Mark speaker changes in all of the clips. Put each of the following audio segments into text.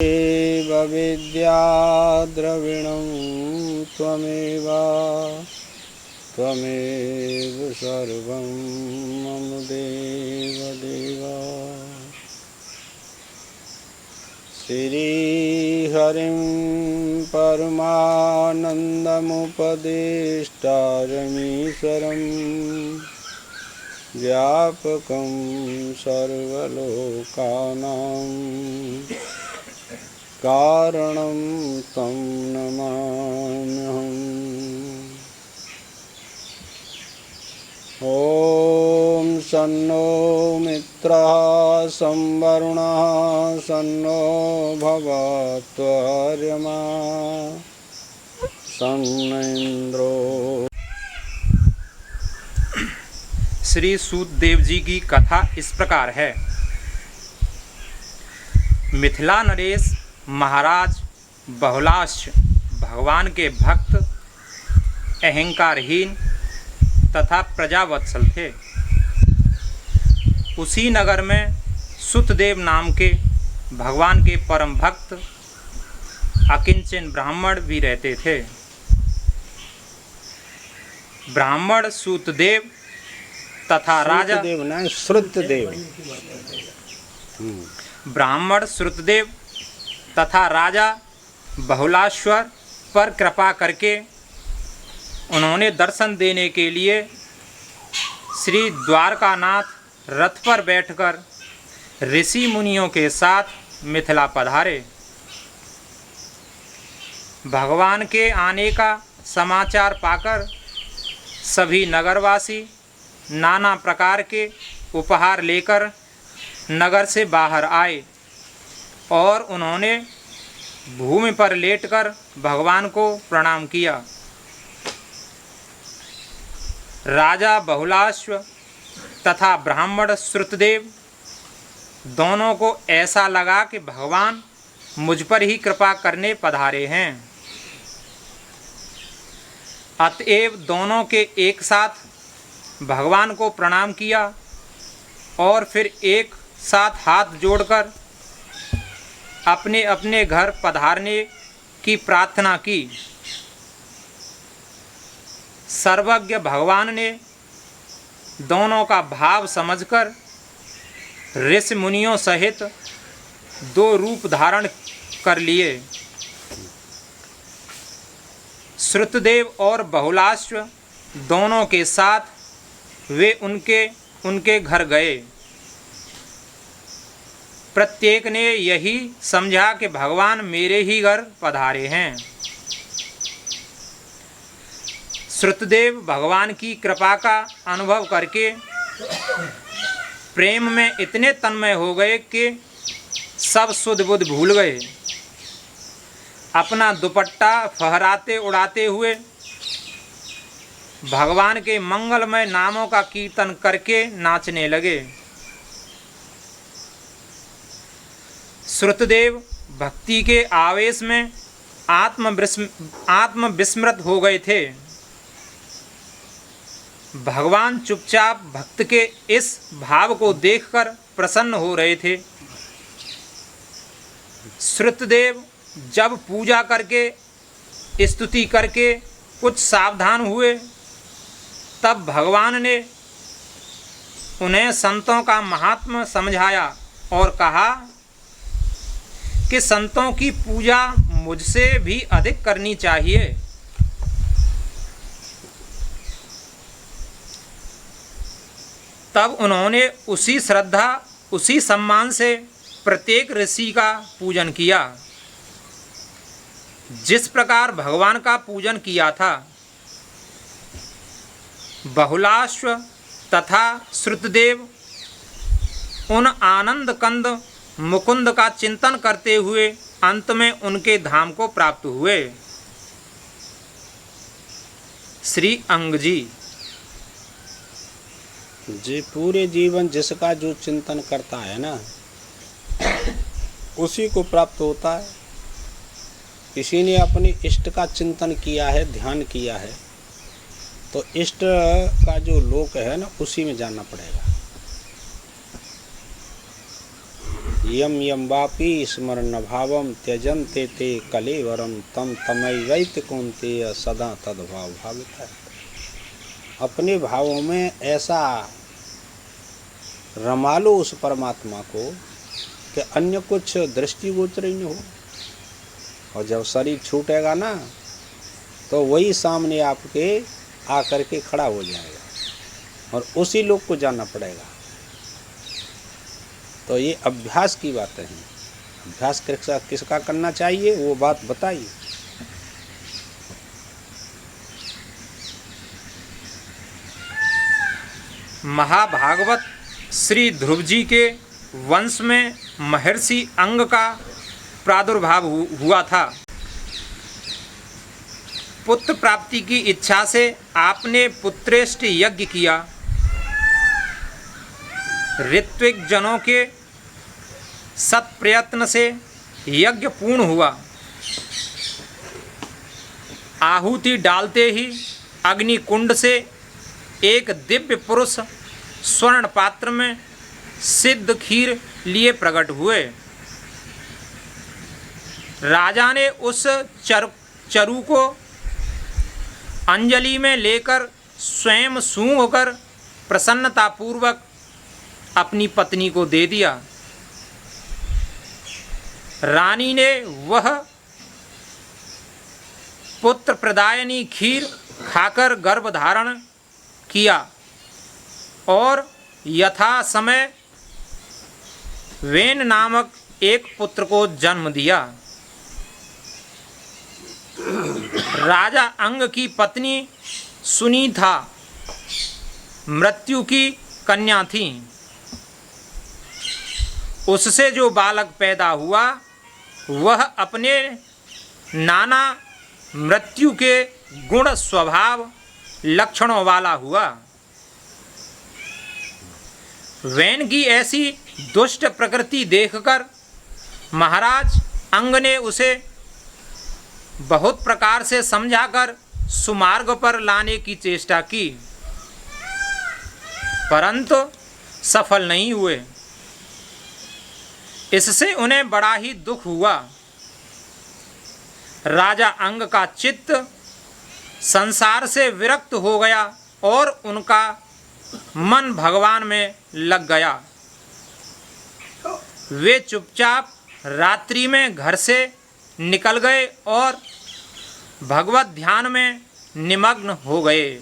Speaker 1: एव विद्या द्रविणं त्वमेव सर्वं मम देव। श्रीहरिं परमानन्दमुपदेष्टारमीश्वरं व्यापकं सर्वलोकानां कारणं तं नमाम्यहम्। ॐ सन्नो मित्रः संवरुणः सन्नो भवत्वर्यमा सन्न इंद्रो।
Speaker 2: श्री सूतदेव जी की कथा इस प्रकार है। मिथिला नरेश महाराज बहुलाश्व भगवान के भक्त, अहंकारहीन तथा प्रजावत्सल थे। उसी नगर में सुतदेव नाम के भगवान के परम भक्त अकिंचन ब्राह्मण भी रहते थे। ब्राह्मण सुतदेव तथा राजा ब्राह्मण श्रुतदेव तथा राजा बहुलाश्वर पर कृपा करके उन्होंने दर्शन देने के लिए श्री द्वारकानाथ रथ पर बैठकर ऋषि मुनियों के साथ मिथिला पधारे। भगवान के आने का समाचार पाकर सभी नगरवासी नाना प्रकार के उपहार लेकर नगर से बाहर आए और उन्होंने भूमि पर लेटकर भगवान को प्रणाम किया। राजा बहुलाश्व तथा ब्राह्मण श्रुतदेव दोनों को ऐसा लगा कि भगवान मुझ पर ही कृपा करने पधारे हैं। अतएव दोनों के एक साथ भगवान को प्रणाम किया और फिर एक साथ हाथ जोड़कर अपने अपने घर पधारने की प्रार्थना की। सर्वज्ञ भगवान ने दोनों का भाव समझकर ऋषि मुनियों सहित 2 रूप धारण कर लिए। श्रुतदेव और बहुलाश्व दोनों के साथ वे उनके घर गए। प्रत्येक ने यही समझा कि भगवान मेरे ही घर पधारे हैं। श्रुतदेव भगवान की कृपा का अनुभव करके प्रेम में इतने तन्मय हो गए कि सब सुध बुध भूल गए। अपना दुपट्टा फहराते उड़ाते हुए भगवान के मंगलमय नामों का कीर्तन करके नाचने लगे। श्रुतदेव भक्ति के आवेश में आत्मविस्मृत हो गए थे। भगवान चुपचाप भक्त के इस भाव को देखकर प्रसन्न हो रहे थे। श्रुतदेव जब पूजा करके स्तुति करके कुछ सावधान हुए, तब भगवान ने उन्हें संतों का महात्म्य समझाया और कहा कि संतों की पूजा मुझसे भी अधिक करनी चाहिए। तब उन्होंने उसी श्रद्धा उसी सम्मान से प्रत्येक ऋषि का पूजन किया जिस प्रकार भगवान का पूजन किया था। बहुलाश्व तथा श्रुतदेव उन आनंद कंद मुकुंद का चिंतन करते हुए अंत में उनके धाम को प्राप्त हुए। श्री अंग
Speaker 1: जी पूरे जीवन जिसका जो चिंतन करता है ना, उसी को प्राप्त होता है। किसी ने अपने इष्ट का चिंतन किया है, ध्यान किया है, तो इष्ट का जो लोक है ना, उसी में जाना पड़ेगा। यम यम वापी स्मरण भावम त्यजन्ते ते कलेवरम तम तमैवैत कौन्तेय सदा तद्भाव भाविता। अपने भावों में ऐसा रमा लो उस परमात्मा को कि अन्य कुछ दृष्टिगोचर ही न हो। और जब शरीर छूटेगा ना तो वही सामने आपके आकर के खड़ा हो जाएगा और उसी लोग को जाना पड़ेगा। तो ये अभ्यास की बातें हैं। अभ्यास किसका करना चाहिए वो बात बताइए।
Speaker 2: महाभागवत श्री ध्रुव जी के वंश में महर्षि अंग का प्रादुर्भाव हुआ था। पुत्र प्राप्ति की इच्छा से आपने पुत्रेष्ट यज्ञ किया। ऋत्विक जनों के सत प्रयत्न से यज्ञ पूर्ण हुआ। आहुति डालते ही अग्नि कुंड से एक दिव्य पुरुष स्वर्ण पात्र में सिद्ध खीर लिए प्रकट हुए। राजा ने उस चरु को अंजलि में लेकर स्वयं सूंघ कर प्रसन्नतापूर्वक अपनी पत्नी को दे दिया। रानी ने वह पुत्र प्रदायनी खीर खाकर गर्भ धारण किया और यथा समय वेन नामक एक पुत्र को जन्म दिया। राजा अंग की पत्नी सुनीता मृत्यु की कन्या थी। उससे जो बालक पैदा हुआ वह अपने नाना मृत्यु के गुण स्वभाव लक्षणों वाला हुआ। वैन की ऐसी दुष्ट प्रकृति देखकर महाराज अंग ने उसे बहुत प्रकार से समझाकर सुमार्ग पर लाने की चेष्टा की, परंतु सफल नहीं हुए। इससे उन्हें बड़ा ही दुख हुआ। राजा अंग का चित्त संसार से विरक्त हो गया और उनका मन भगवान में लग गया। वे चुपचाप रात्रि में घर से निकल गए और भगवत ध्यान में निमग्न हो गए।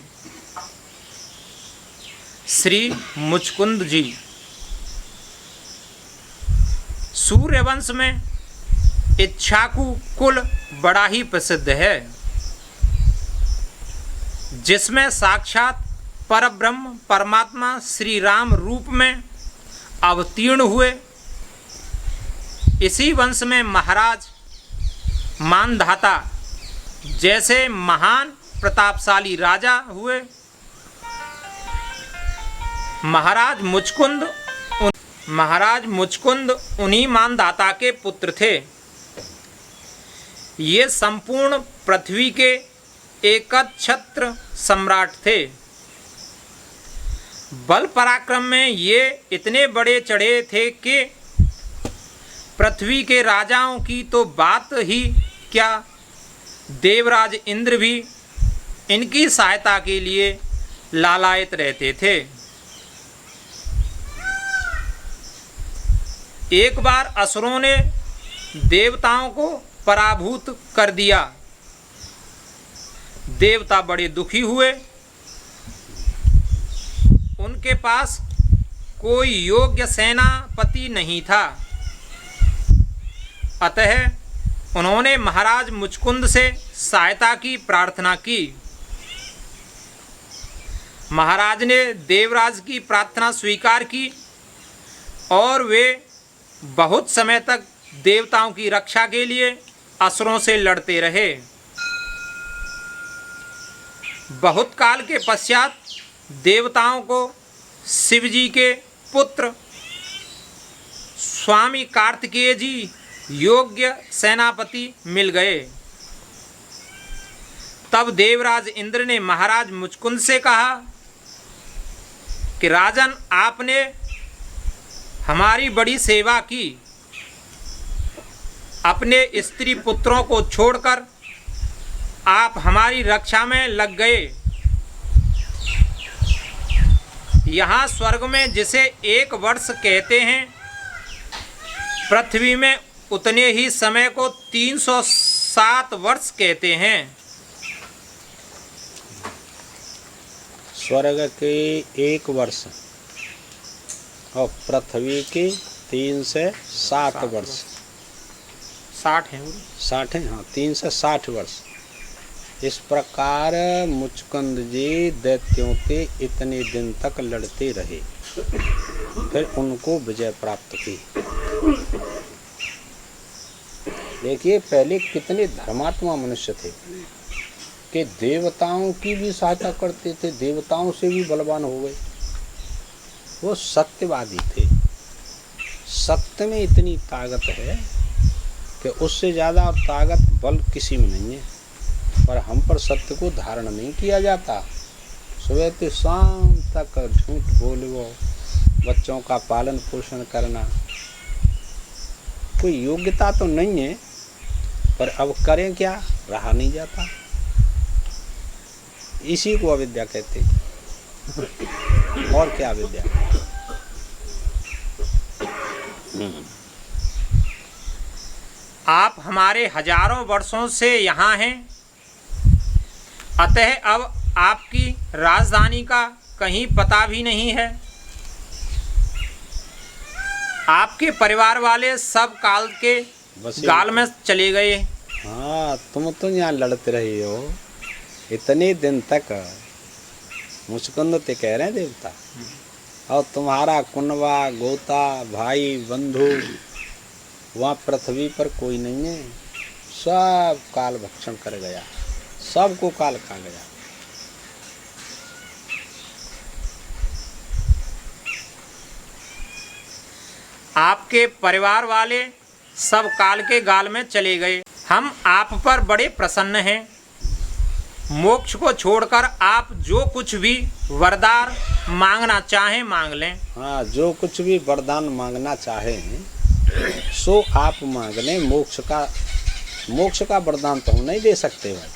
Speaker 2: श्री मुचकुंद जी। सूर्यवंश में इक्ष्वाकु कुल बड़ा ही प्रसिद्ध है, जिसमें साक्षात परब्रह्म परमात्मा श्री राम रूप में अवतीर्ण हुए। इसी वंश में महाराज मानधाता जैसे महान प्रतापशाली राजा हुए। महाराज मुचकुंद उन्हीं मानधाता के पुत्र थे। ये संपूर्ण पृथ्वी के एकछत्र सम्राट थे। बल पराक्रम में ये इतने बड़े चढ़े थे कि पृथ्वी के राजाओं की तो बात ही क्या, देवराज इंद्र भी इनकी सहायता के लिए लालायित रहते थे। एक बार असुरों ने देवताओं को पराभूत कर दिया। देवता बड़े दुखी हुए। उनके पास कोई योग्य सेनापति नहीं था। अतः उन्होंने महाराज मुचकुंद से सहायता की प्रार्थना की। महाराज ने देवराज की प्रार्थना स्वीकार की और वे बहुत समय तक देवताओं की रक्षा के लिए असुरों से लड़ते रहे। बहुत काल के पश्चात देवताओं को शिवजी के पुत्र स्वामी कार्तिकेय जी योग्य सेनापति मिल गए। तब देवराज इंद्र ने महाराज मुचकुंद से कहा कि राजन, आपने हमारी बड़ी सेवा की अपने स्त्री पुत्रों को छोड़कर आप हमारी रक्षा में लग गए। यहाँ स्वर्ग में जिसे 1 वर्ष कहते हैं, पृथ्वी में उतने ही समय को 307 वर्ष कहते हैं।
Speaker 1: स्वर्ग के 1 वर्ष और पृथ्वी के 360 वर्ष।
Speaker 2: 60 है
Speaker 1: 60 है, हाँ 360 वर्ष। इस प्रकार मुचकुंद जी दैत्यों से इतने दिन तक लड़ते रहे, फिर उनको विजय प्राप्त की। देखिए पहले कितने धर्मात्मा मनुष्य थे कि देवताओं की भी सहायता करते थे, देवताओं से भी बलवान हो गए। वो सत्यवादी थे। सत्य में इतनी ताकत है कि उससे ज़्यादा ताकत बल किसी में नहीं है, पर हम पर सत्य को धारण नहीं किया जाता। सुबह से शाम तक झूठ बोलो, बच्चों का पालन पोषण करना, कोई योग्यता तो नहीं है, पर अब करें क्या, रहा नहीं जाता। इसी को अविद्या कहते हैं। और क्या अविद्या?
Speaker 2: आप हमारे हजारों वर्षों से यहाँ हैं, अतः अब आपकी राजधानी का कहीं पता भी नहीं है। आपके परिवार वाले सब काल के गाल में चले गए।
Speaker 1: हाँ, तुम तो यहाँ लड़ते रही हो इतने दिन तक। मुचकुंद ते कह रहे हैं देवता, और तुम्हारा कुनवा गोता भाई बंधु वहाँ पृथ्वी पर कोई नहीं है। सब काल भक्षण कर गया, सबको काल खा गया।
Speaker 2: आपके परिवार वाले सब काल के गाल में चले गए। हम आप पर बड़े प्रसन्न हैं। मोक्ष को छोड़कर आप जो कुछ भी वरदान मांगना चाहें मांग लें।
Speaker 1: हाँ, जो कुछ भी वरदान मांगना चाहें सो आप मांग लें। मोक्ष का वरदान तो हम नहीं दे सकते भाई,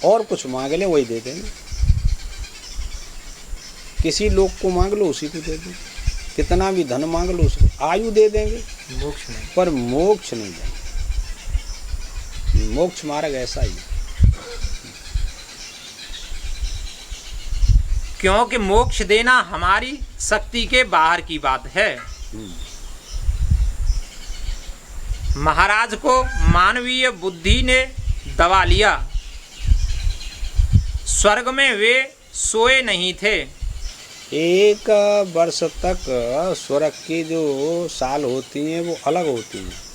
Speaker 1: और कुछ मांग लें वही दे देंगे। किसी लोग को मांग लो उसी को दे देंगे, कितना भी धन मांग लो उसको, आयु दे देंगे,
Speaker 2: मोक्ष नहीं,
Speaker 1: पर मोक्ष नहीं देंगे। मोक्ष मार्ग ऐसा ही है।
Speaker 2: क्योंकि मोक्ष देना हमारी शक्ति के बाहर की बात है। महाराज को मानवीय बुद्धि ने दबा लिया। स्वर्ग में वे सोए नहीं थे।
Speaker 1: 1 वर्ष तक स्वर्ग की जो साल होती हैं वो अलग होती हैं।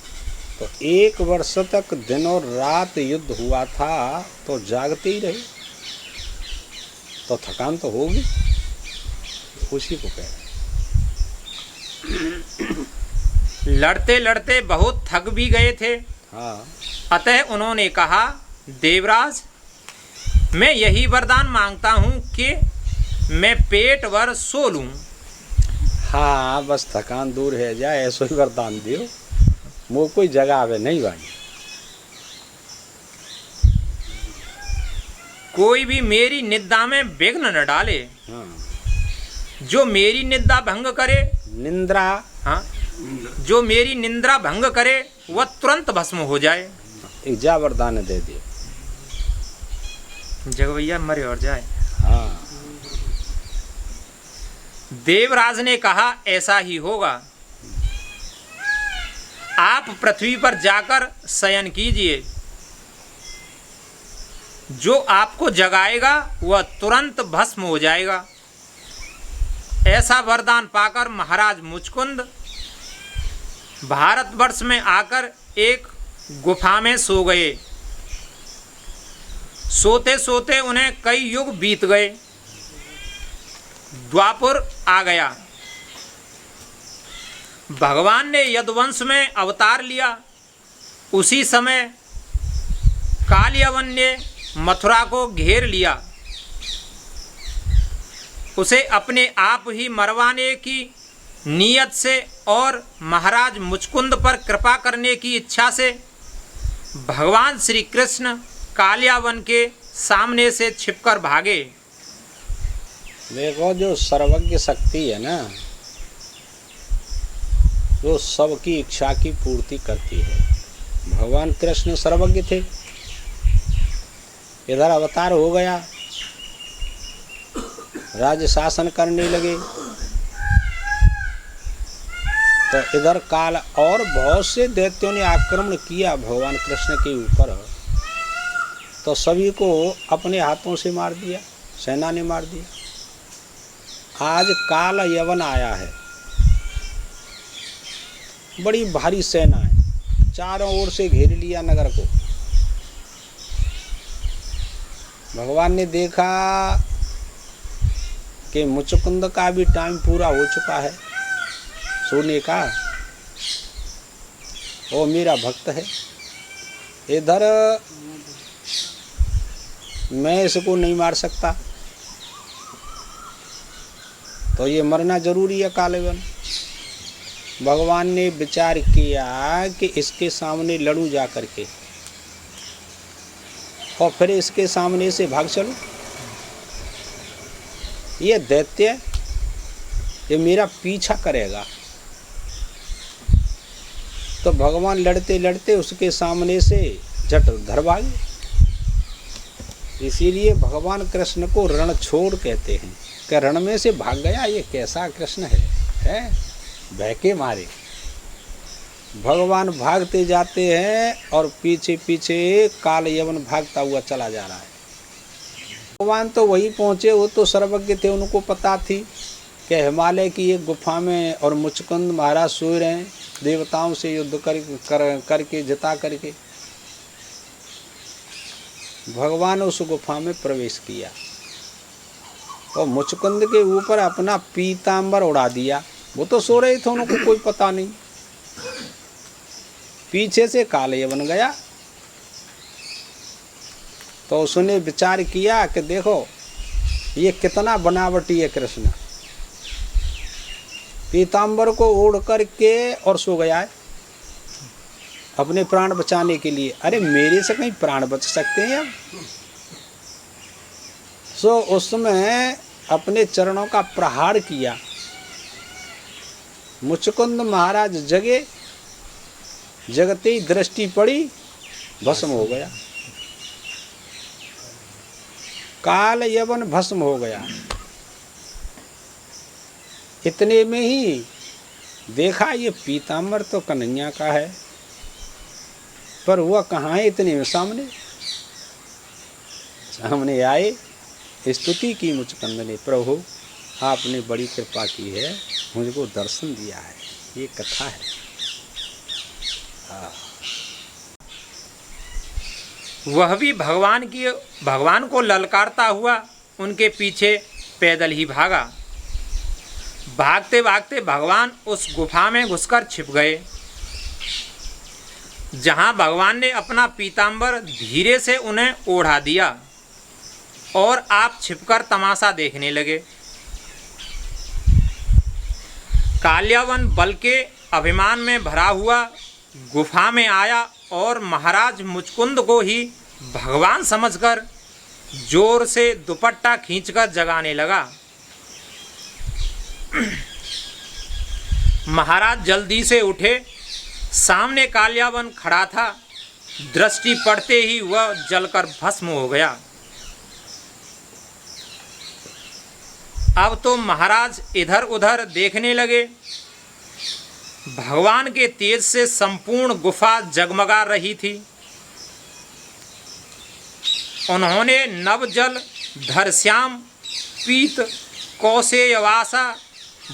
Speaker 1: तो 1 वर्ष तक दिन और रात युद्ध हुआ था, तो जागते ही रहे, तो थकान तो होगी। उसी को कह रहे हैं।
Speaker 2: लड़ते लड़ते बहुत थक भी गए थे।
Speaker 1: हाँ,
Speaker 2: अतः उन्होंने कहा, देवराज, मैं यही वरदान मांगता हूँ कि मैं पेट भर सो लूँ।
Speaker 1: हाँ, बस थकान दूर है जाए, ऐसा ही वरदान दियो। वो कोई जगह आवे नहीं बानी।
Speaker 2: कोई भी मेरी निंदा में विघ्न न डाले।
Speaker 1: हाँ,
Speaker 2: जो मेरी निंदा भंग करे,
Speaker 1: निंद्रा,
Speaker 2: हाँ, जो मेरी निंद्रा भंग करे वह तुरंत भस्म हो जाए।
Speaker 1: एक जा वरदान दे दियो।
Speaker 2: जगवैया मरे और जाए।
Speaker 1: हाँ,
Speaker 2: देवराज ने कहा, ऐसा ही होगा। आप पृथ्वी पर जाकर शयन कीजिए। जो आपको जगाएगा वह तुरंत भस्म हो जाएगा। ऐसा वरदान पाकर महाराज मुचकुंद भारतवर्ष में आकर एक गुफा में सो गए। सोते सोते उन्हें कई युग बीत गए। द्वापर आ गया। भगवान ने यदुवंश में अवतार लिया। उसी समय कालयवन ने मथुरा को घेर लिया। उसे अपने आप ही मरवाने की नियत से और महाराज मुचकुंद पर कृपा करने की इच्छा से भगवान श्री कृष्ण कालियावन के सामने से छिपकर भागे।
Speaker 1: देखो, जो सर्वज्ञ शक्ति है ना, जो सबकी इच्छा की पूर्ति करती है। भगवान कृष्ण सर्वज्ञ थे, इधर अवतार हो गया, राज्य शासन करने लगे, तो इधर काल और बहुत से दैत्यों ने आक्रमण किया भगवान कृष्ण के ऊपर, तो सभी को अपने हाथों से मार दिया, सेना ने मार दिया। आज काल यवन आया है, बड़ी भारी सेना है, चारों ओर से घेर लिया नगर को। भगवान ने देखा कि मुचकुंद का भी टाइम पूरा हो चुका है सोने का, वो मेरा भक्त है, इधर मैं इसको नहीं मार सकता, तो ये मरना जरूरी है कालयवन। भगवान ने विचार किया कि इसके सामने लड़ू जा करके, और फिर इसके सामने से भाग चलो। ये दैत्य ये मेरा पीछा करेगा, तो भगवान लड़ते लड़ते उसके सामने से झट धर भागे। इसीलिए भगवान कृष्ण को रणछोड़ कहते हैं, कि रण में से भाग गया, ये कैसा कृष्ण है भय के मारे। भगवान भागते जाते हैं और पीछे पीछे काल यवन भागता हुआ चला जा रहा है। भगवान तो वही पहुँचे, वो तो सर्वज्ञ थे, उनको पता थी कि हिमालय की एक गुफा में और मुचकुंद महाराज सोए रहे हैं, देवताओं से युद्ध करके जिता करके। भगवान उस गुफा में प्रवेश किया और मुचकुंद के ऊपर अपना पीतांबर उड़ा दिया। वो तो सो रहे थे, उनको कोई पता नहीं। पीछे से कालयवन गया, तो उसने विचार किया कि देखो ये कितना बनावटी है कृष्ण, पीतांबर को ओढ़ करके और सो गया है अपने प्राण बचाने के लिए। अरे मेरे से कहीं प्राण बच सकते हैं अब? सो उसमें अपने चरणों का प्रहार किया। मुचकुंद महाराज जगे, जगते ही दृष्टि पड़ी, भस्म हो गया। काल यवन भस्म हो गया। इतने में ही देखा ये पीतांबर तो कन्हैया का है, पर हुआ कहाँ है? इतने में सामने आए, स्तुति की मुचकुंद ने, प्रभु आपने बड़ी कृपा की है, मुझको दर्शन दिया है। ये कथा है।
Speaker 2: वह भी भगवान को ललकारता हुआ उनके पीछे पैदल ही भागा। भागते भागते भगवान उस गुफा में घुसकर छिप गए, जहां भगवान ने अपना पीतांबर धीरे से उन्हें ओढ़ा दिया और आप छिपकर तमाशा देखने लगे। काल्यावन बल के अभिमान में भरा हुआ गुफा में आया और महाराज मुचकुंद को ही भगवान समझकर जोर से दुपट्टा खींचकर जगाने लगा। महाराज जल्दी से उठे। सामने काल्यावन खड़ा था। दृष्टि पड़ते ही वह जलकर भस्म हो गया। अब तो महाराज इधर उधर देखने लगे। भगवान के तेज से संपूर्ण गुफा जगमगा रही थी। उन्होंने नवजल धरश्याम पीत कौशेयवासा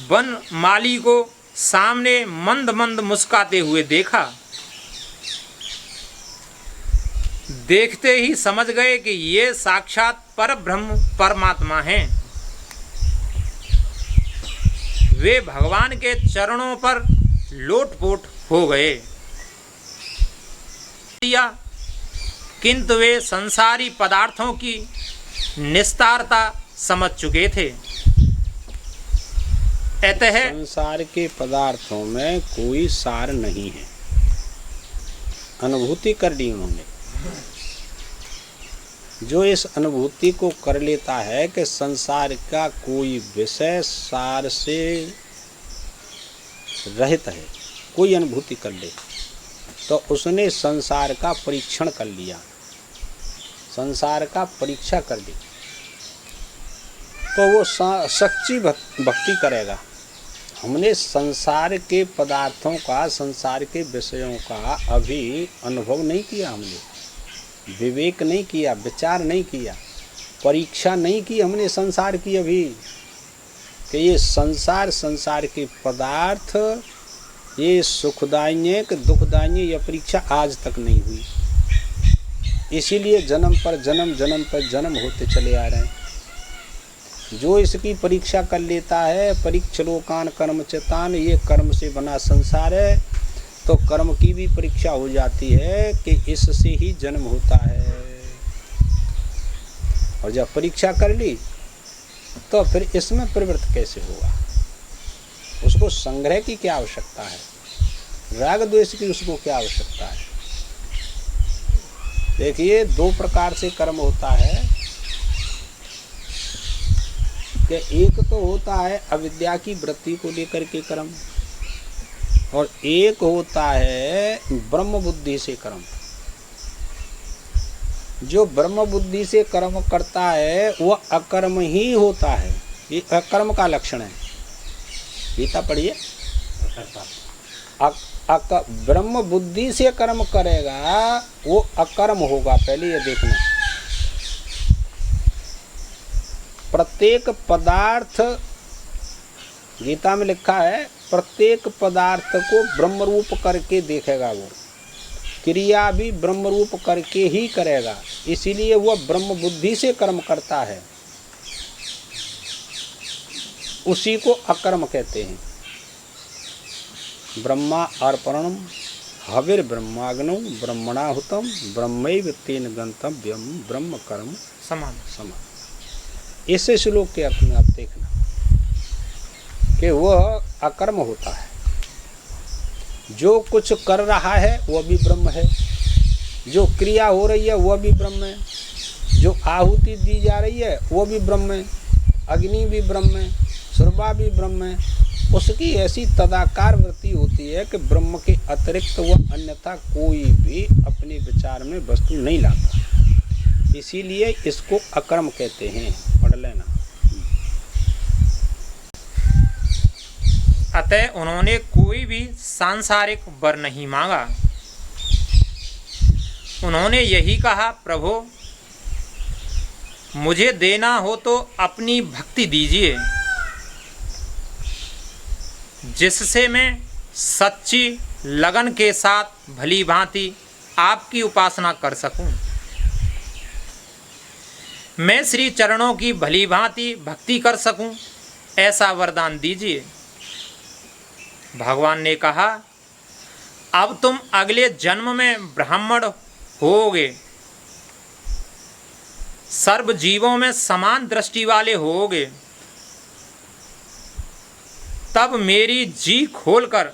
Speaker 2: वन माली को सामने मंद मंद मुस्काते हुए देखा। देखते ही समझ गए कि ये साक्षात परब्रह्म परमात्मा हैं। वे भगवान के चरणों पर लोटपोट हो गए। किंतु वे संसारी पदार्थों की निस्तारता समझ चुके थे। अतः
Speaker 1: संसार के पदार्थों में कोई सार नहीं है। अनुभूति कर ली उन्होंने। जो इस अनुभूति को कर लेता है कि संसार का कोई विषय सार से रहित है, कोई अनुभूति कर ले, तो उसने संसार का परीक्षण कर लिया, संसार का परीक्षा कर ली, तो वो सच्ची भक्ति करेगा। हमने संसार के पदार्थों का, संसार के विषयों का अभी अनुभव नहीं किया, हमने विवेक नहीं किया, विचार नहीं किया, परीक्षा नहीं की हमने संसार की अभी, कि ये संसार, संसार के पदार्थ ये सुखदायी है कि दुखदायी, यह परीक्षा आज तक नहीं हुई। इसीलिए जन्म पर जन्म, जन्म पर जन्म होते चले आ रहे हैं। जो इसकी परीक्षा कर लेता है, परीक्षलोकान कर्म चितान, ये कर्म से बना संसार है, तो कर्म की भी परीक्षा हो जाती है कि इससे ही जन्म होता है। और जब परीक्षा कर ली तो फिर इसमें प्रवृत्त कैसे होगा? उसको संग्रह की क्या आवश्यकता है? राग द्वेष की उसको क्या आवश्यकता है? देखिए, दो प्रकार से कर्म होता है कि एक तो होता है अविद्या की वृत्ति को लेकर के कर्म, और एक होता है ब्रह्म बुद्धि से कर्म। जो ब्रह्म बुद्धि से कर्म करता है वह अकर्म ही होता है। ये अकर्म का लक्षण है। गीता पढ़िए। ब्रह्म बुद्धि से कर्म करेगा वो अकर्म होगा। पहले ये देखना, प्रत्येक पदार्थ, गीता में लिखा है, प्रत्येक पदार्थ को ब्रह्म रूप करके देखेगा, वो क्रिया भी ब्रह्म रूप करके ही करेगा। इसीलिए वह ब्रह्म बुद्धि से कर्म करता है, उसी को अकर्म कहते हैं। ब्रह्मा अर्पणम हविर ब्रह्माग्नौ ब्रह्मणाहुतम ब्रह्मैव तेन गंतव्यम ब्रह्म कर्म समान। इस श्लोक के अर्थ में आप देखना कि वह अकर्म होता है। जो कुछ कर रहा है वह भी ब्रह्म है, जो क्रिया हो रही है वह भी ब्रह्म है, जो आहुति दी जा रही है वह भी ब्रह्म है, अग्नि भी ब्रह्म है, सुरभा भी ब्रह्म है। उसकी ऐसी तदाकार वृत्ति होती है कि ब्रह्म के अतिरिक्त वह अन्यथा कोई भी अपने विचार में वस्तु नहीं लाता। इसीलिए इसको अकर्म कहते हैं। पढ़ लेना।
Speaker 2: अतः उन्होंने कोई भी सांसारिक वर नहीं मांगा। उन्होंने यही कहा, प्रभु मुझे देना हो तो अपनी भक्ति दीजिए, जिससे मैं सच्ची लगन के साथ भली भांति आपकी उपासना कर सकूं। मैं श्री चरणों की भली भांति भक्ति कर सकूं, ऐसा वरदान दीजिए। भगवान ने कहा, अब तुम अगले जन्म में ब्राह्मण होगे, सर्व जीवों में समान दृष्टि वाले होगे, तब मेरी जी खोलकर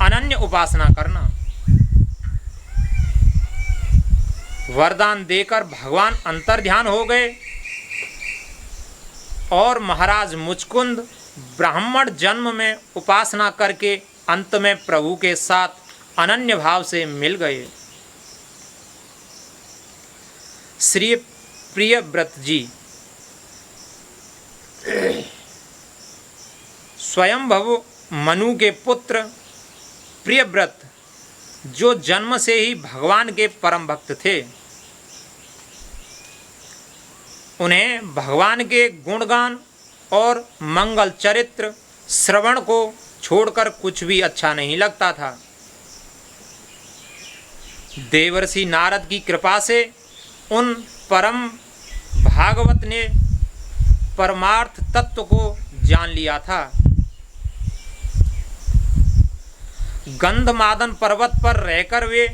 Speaker 2: अनन्य उपासना करना। वरदान देकर भगवान अंतर्ध्यान हो गए और महाराज मुचकुंद ब्राह्मण जन्म में उपासना करके अंत में प्रभु के साथ अनन्य भाव से मिल गए। श्री प्रियव्रत जी स्वयंभव मनु के पुत्र प्रियव्रत, जो जन्म से ही भगवान के परम भक्त थे, उन्हें भगवान के गुणगान और मंगल चरित्र श्रवण को छोड़कर कुछ भी अच्छा नहीं लगता था। देवर्षि नारद की कृपा से उन परम भागवत ने परमार्थ तत्व को जान लिया था। गंधमादन पर्वत पर रहकर वे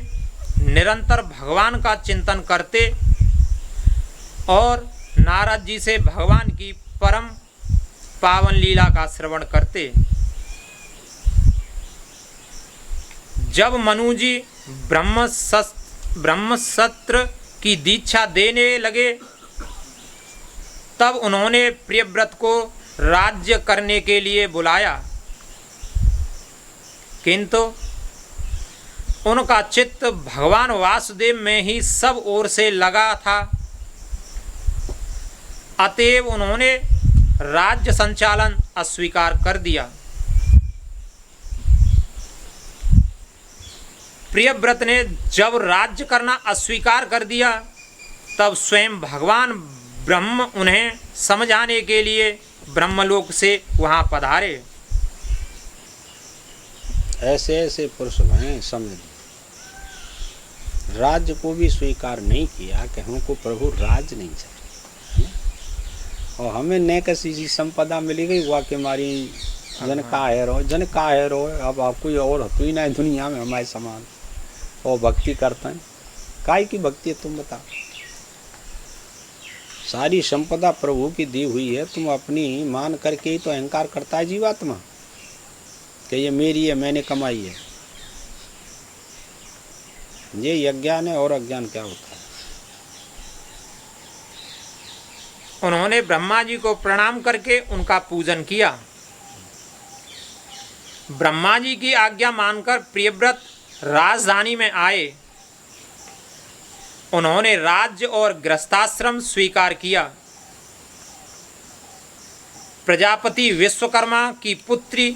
Speaker 2: निरंतर भगवान का चिंतन करते और नारद जी से भगवान की परम पावन लीला का श्रवण करते। जब मनु जी ब्रह्मसत्र की दीक्षा देने लगे तब उन्होंने प्रियव्रत को राज्य करने के लिए बुलाया, किंतु उनका चित्त भगवान वासुदेव में ही सब ओर से लगा था। अतएव उन्होंने राज्य संचालन अस्वीकार कर दिया। प्रियव्रत ने जब राज्य करना अस्वीकार कर दिया तब स्वयं भगवान ब्रह्म उन्हें समझाने के लिए ब्रह्मलोक से वहां पधारे।
Speaker 1: ऐसे ऐसे पुरुष हैं, समझ राज्य को भी स्वीकार नहीं किया कि हमको प्रभु राज नहीं चाहिए, और हमें न किसी चीज संपदा मिली गई हुआ के मारी जन का है रो। अब आप कोई और हो ही नहीं दुनिया में हमारे समान, और भक्ति करते हैं। काय की भक्ति है तुम बताओ? सारी संपदा प्रभु की दी हुई है, तुम अपनी मान करके ही तो अहंकार करता है जीवात्मा कि ये मेरी है, मैंने कमाई है। ये अज्ञान है, और अज्ञान क्या होता है?
Speaker 2: उन्होंने ब्रह्मा जी को प्रणाम करके उनका पूजन किया। ब्रह्मा जी की आज्ञा मानकर प्रियव्रत राजधानी में आए। उन्होंने राज्य और गृहस्थाश्रम स्वीकार किया। प्रजापति विश्वकर्मा की पुत्री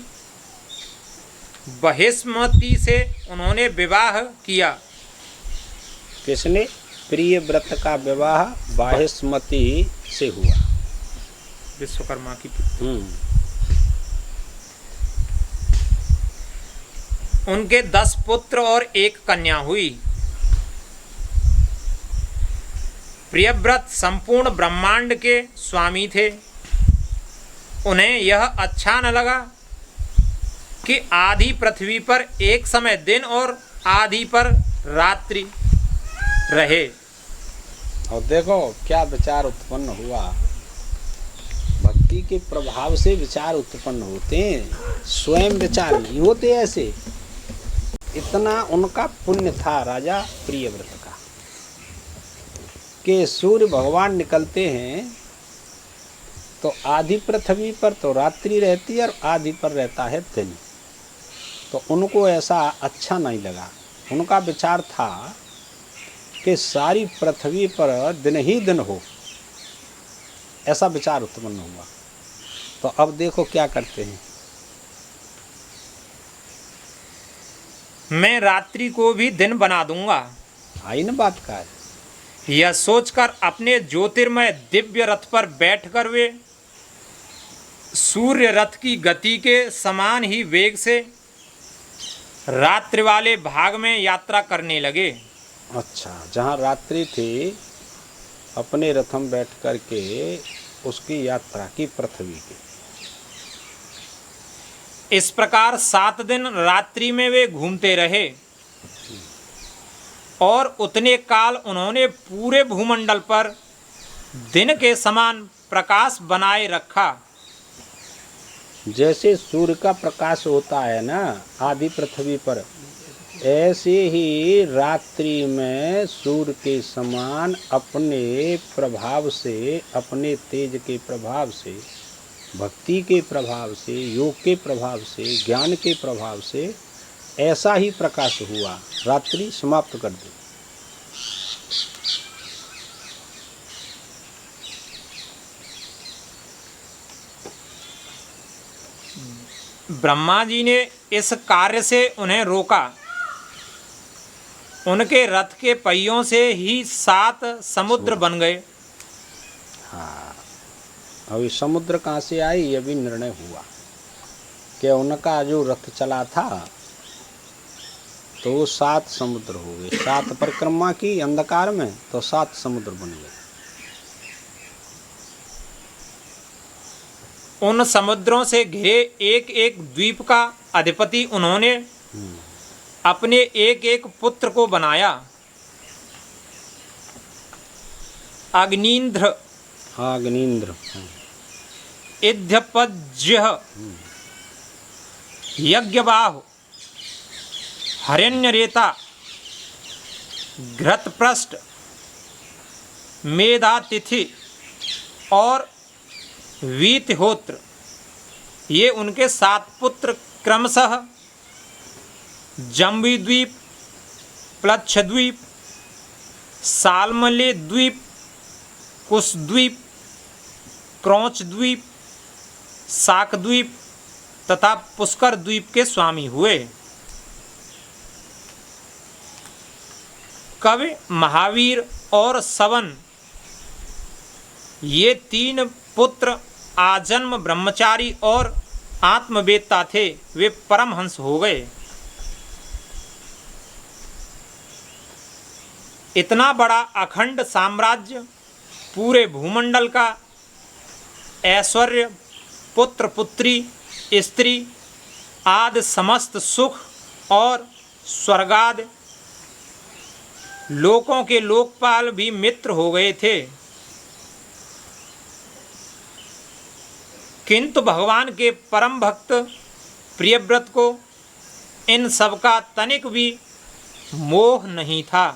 Speaker 2: बहिष्मति से उन्होंने विवाह किया।
Speaker 1: किसने? प्रियव्रत का विवाह बहिष्मति से हुआ,
Speaker 2: विश्वकर्मा की पुत्री। उनके 10 पुत्र और 1 कन्या हुई। प्रियव्रत संपूर्ण ब्रह्मांड के स्वामी थे। उन्हें यह अच्छा न लगा कि आधी पृथ्वी पर एक समय दिन और आधी पर रात्रि रहे।
Speaker 1: और देखो क्या विचार उत्पन्न हुआ। भक्ति के प्रभाव से विचार उत्पन्न होते हैं, स्वयं विचार नहीं होते ऐसे। इतना उनका पुण्य था राजा प्रियव्रत का कि सूर्य भगवान निकलते हैं तो आधी पृथ्वी पर तो रात्रि रहती है और आधी पर रहता है दिन। तो उनको ऐसा अच्छा नहीं लगा। उनका विचार था कि सारी पृथ्वी पर दिन ही दिन हो, ऐसा विचार उत्पन्न हुआ। तो अब देखो क्या करते हैं।
Speaker 2: मैं रात्रि को भी दिन बना दूंगा।
Speaker 1: आई न बात का है।
Speaker 2: यह सोचकर अपने ज्योतिर्मय दिव्य रथ पर बैठकर वे सूर्य रथ की गति के समान ही वेग से रात्रि वाले भाग में यात्रा करने लगे।
Speaker 1: अच्छा, जहाँ रात्रि थी अपने रथ में बैठ कर के उसकी यात्रा की पृथ्वी की।
Speaker 2: इस प्रकार 7 दिन रात्रि में वे घूमते रहे और उतने काल उन्होंने पूरे भूमंडल पर दिन के समान प्रकाश बनाए रखा।
Speaker 1: जैसे सूर्य का प्रकाश होता है ना आधी पृथ्वी पर, ऐसे ही रात्रि में सूर्य के समान अपने प्रभाव से, अपने तेज के प्रभाव से, भक्ति के प्रभाव से, योग के प्रभाव से, ज्ञान के प्रभाव से ऐसा ही प्रकाश हुआ। रात्रि समाप्त कर दी।
Speaker 2: ब्रह्मा जी ने इस कार्य से उन्हें रोका। उनके रथ के पहियों से ही 7 समुद्र बन गए।
Speaker 1: हाँ, अभी समुद्र कहाँ से आई ये भी निर्णय हुआ कि उनका जो रथ चला था तो वो 7 समुद्र हो गए। 7 परिक्रमा की अंधकार में तो 7 समुद्र बन गए।
Speaker 2: उन समुद्रों से घिरे एक एक द्वीप का अधिपति उन्होंने अपने एक एक पुत्र को बनाया। अग्निंद्र,
Speaker 1: हाँ अग्निंद्र,
Speaker 2: इध्यपज्य, यज्ञबाहु, हरिण्यरेता, घृतपृष्ठ, मेधातिथि और वीतहोत्र, ये उनके 7 पुत्र क्रमशः जम्बूद्वीप, प्लक्षद्वीप, सालमले द्वीप, कुशद्वीप, क्रौंचद्वीप, शाकद्वीप तथा पुष्कर द्वीप के स्वामी हुए। कवि महावीर और सवन, ये 3 पुत्र आजन्म ब्रह्मचारी और आत्मवेत्ता थे। वे परमहंस हो गए। इतना बड़ा अखंड साम्राज्य, पूरे भूमंडल का ऐश्वर्य, पुत्र पुत्री, स्त्री आदि समस्त सुख और स्वर्गादि लोकों के लोकपाल भी मित्र हो गए थे। किंतु भगवान के परम भक्त प्रियव्रत को इन सब का तनिक भी मोह नहीं था।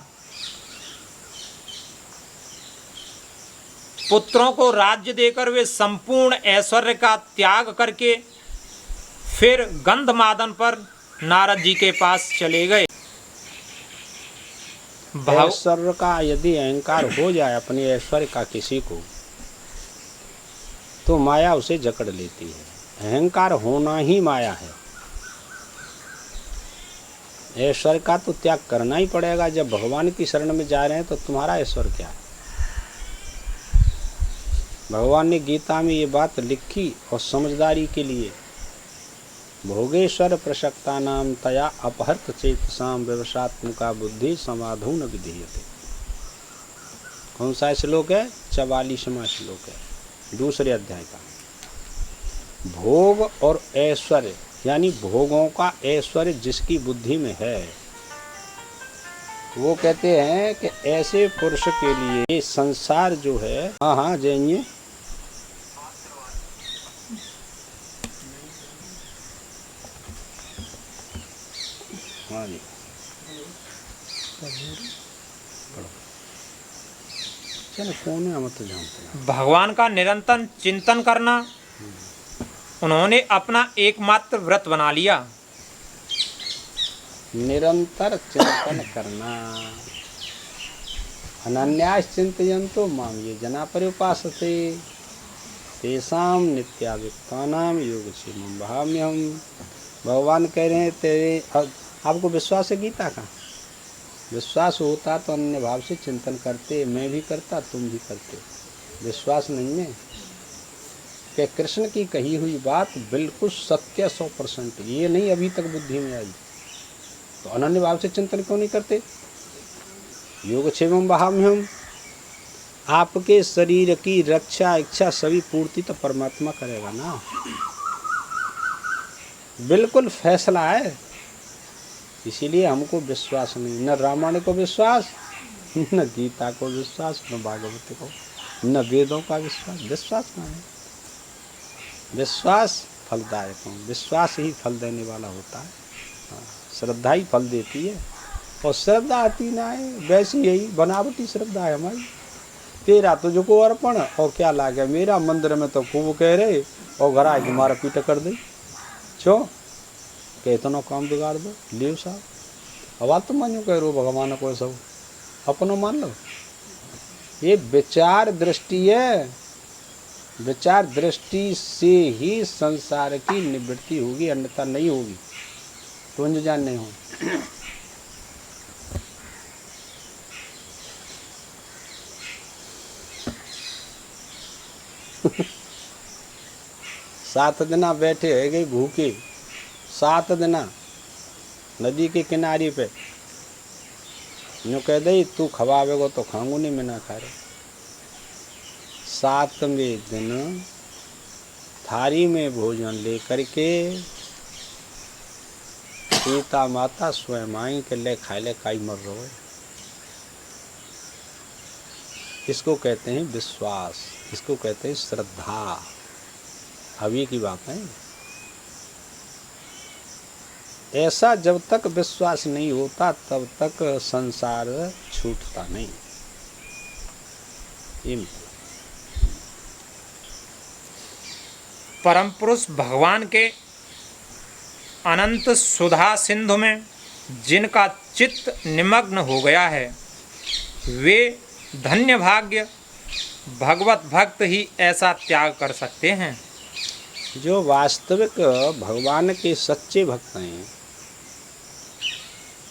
Speaker 2: पुत्रों को राज्य देकर वे संपूर्ण ऐश्वर्य का त्याग करके फिर गंधमादन पर नारद जी के पास चले गए।
Speaker 1: ऐश्वर्य का यदि अहंकार हो जाए अपने ऐश्वर्य का किसी को, तो माया उसे जकड़ लेती है। अहंकार होना ही माया है। ऐश्वर्य का तो त्याग करना ही पड़ेगा। जब भगवान की शरण में जा रहे हैं तो तुम्हारा ऐश्वर्य क्या है? भगवान ने गीता में ये बात लिखी और समझदारी के लिए, भोगेश्वर प्रसक्ता नाम तया अपहृत चेतसाम व्यवसात्मका बुद्धि समाधो न विधीयते। कौन सा श्लोक है? 44वां श्लोक है, दूसरे अध्याय का। भोग और ऐश्वर्य यानी भोगों का ऐश्वर्य जिसकी बुद्धि में है, वो कहते हैं कि ऐसे पुरुष के लिए संसार जो है, हाँ जाइए, हाँ जी, चलो कौन है मत जानते।
Speaker 2: भगवान का निरंतर चिंतन करना उन्होंने अपना एकमात्र व्रत बना लिया।
Speaker 1: निरंतर चिंतन करना। अनन्यास चिंतयन्तो माम ये जना पर्युपासते तेषां नित्याभियुक्तानां योगक्षेमं वहाम्यहम्। भगवान कह रहे हैं तेरे, आपको विश्वास है गीता का? विश्वास होता तो अन्य भाव से चिंतन करते, मैं भी करता, तुम भी करते। विश्वास नहीं है कि कृष्ण की कही हुई बात बिल्कुल सत्य 100%, ये नहीं अभी तक बुद्धि में आई, तो अनन्य भाव से चिंतन क्यों नहीं करते? योगक्षेमं वहाम्यहम्। आपके शरीर की रक्षा इच्छा सभी पूर्ति तो परमात्मा करेगा ना। बिल्कुल फैसला है। इसीलिए हमको विश्वास नहीं, न रामायण को विश्वास, न गीता को विश्वास, न भागवत को, न वेदों का विश्वास। विश्वास कहाँ है? विश्वास फलदायक हो, विश्वास ही फल देने वाला होता है। श्रद्धा ही फल देती है, और श्रद्धा आती ना है, वैसी यही बनावटी श्रद्धा है हमारी। तेरा तुझको अर्पण, और क्या लागे मेरा, मंदिर में तो खूब कह रहे और घर आके मारा पीटा कर दे, क्यों के इतना काम बिगाड़ दो। लियो साहब, अब तो मानो कह रो भगवान को सब अपनो मान लो। ये विचार दृष्टि है। विचार दृष्टि से ही संसार की निवृत्ति होगी, अन्यथा नहीं होगी। तुंज जान नहीं हो। 7 दिन बैठे है गई भूखे, 7 दिन नदी के किनारे पे। यूँ कह दे तू खवावेगो तो खाऊंगा नहीं, मैं ना खा रहे। 7वें दिन थारी में भोजन लेकर के सीता माता स्वयं आई के ले खाए ले काई मर रहो है। इसको कहते हैं विश्वास, इसको कहते हैं श्रद्धा। अभी की बात है। ऐसा जब तक विश्वास नहीं होता तब तक संसार छूटता नहीं।
Speaker 2: परम पुरुष भगवान के अनंत सुधा सिंधु में जिनका चित्त निमग्न हो गया है, वे धन्य भाग्य भगवत भक्त ही ऐसा त्याग कर सकते हैं।
Speaker 1: जो वास्तविक भगवान के सच्चे भक्त हैं,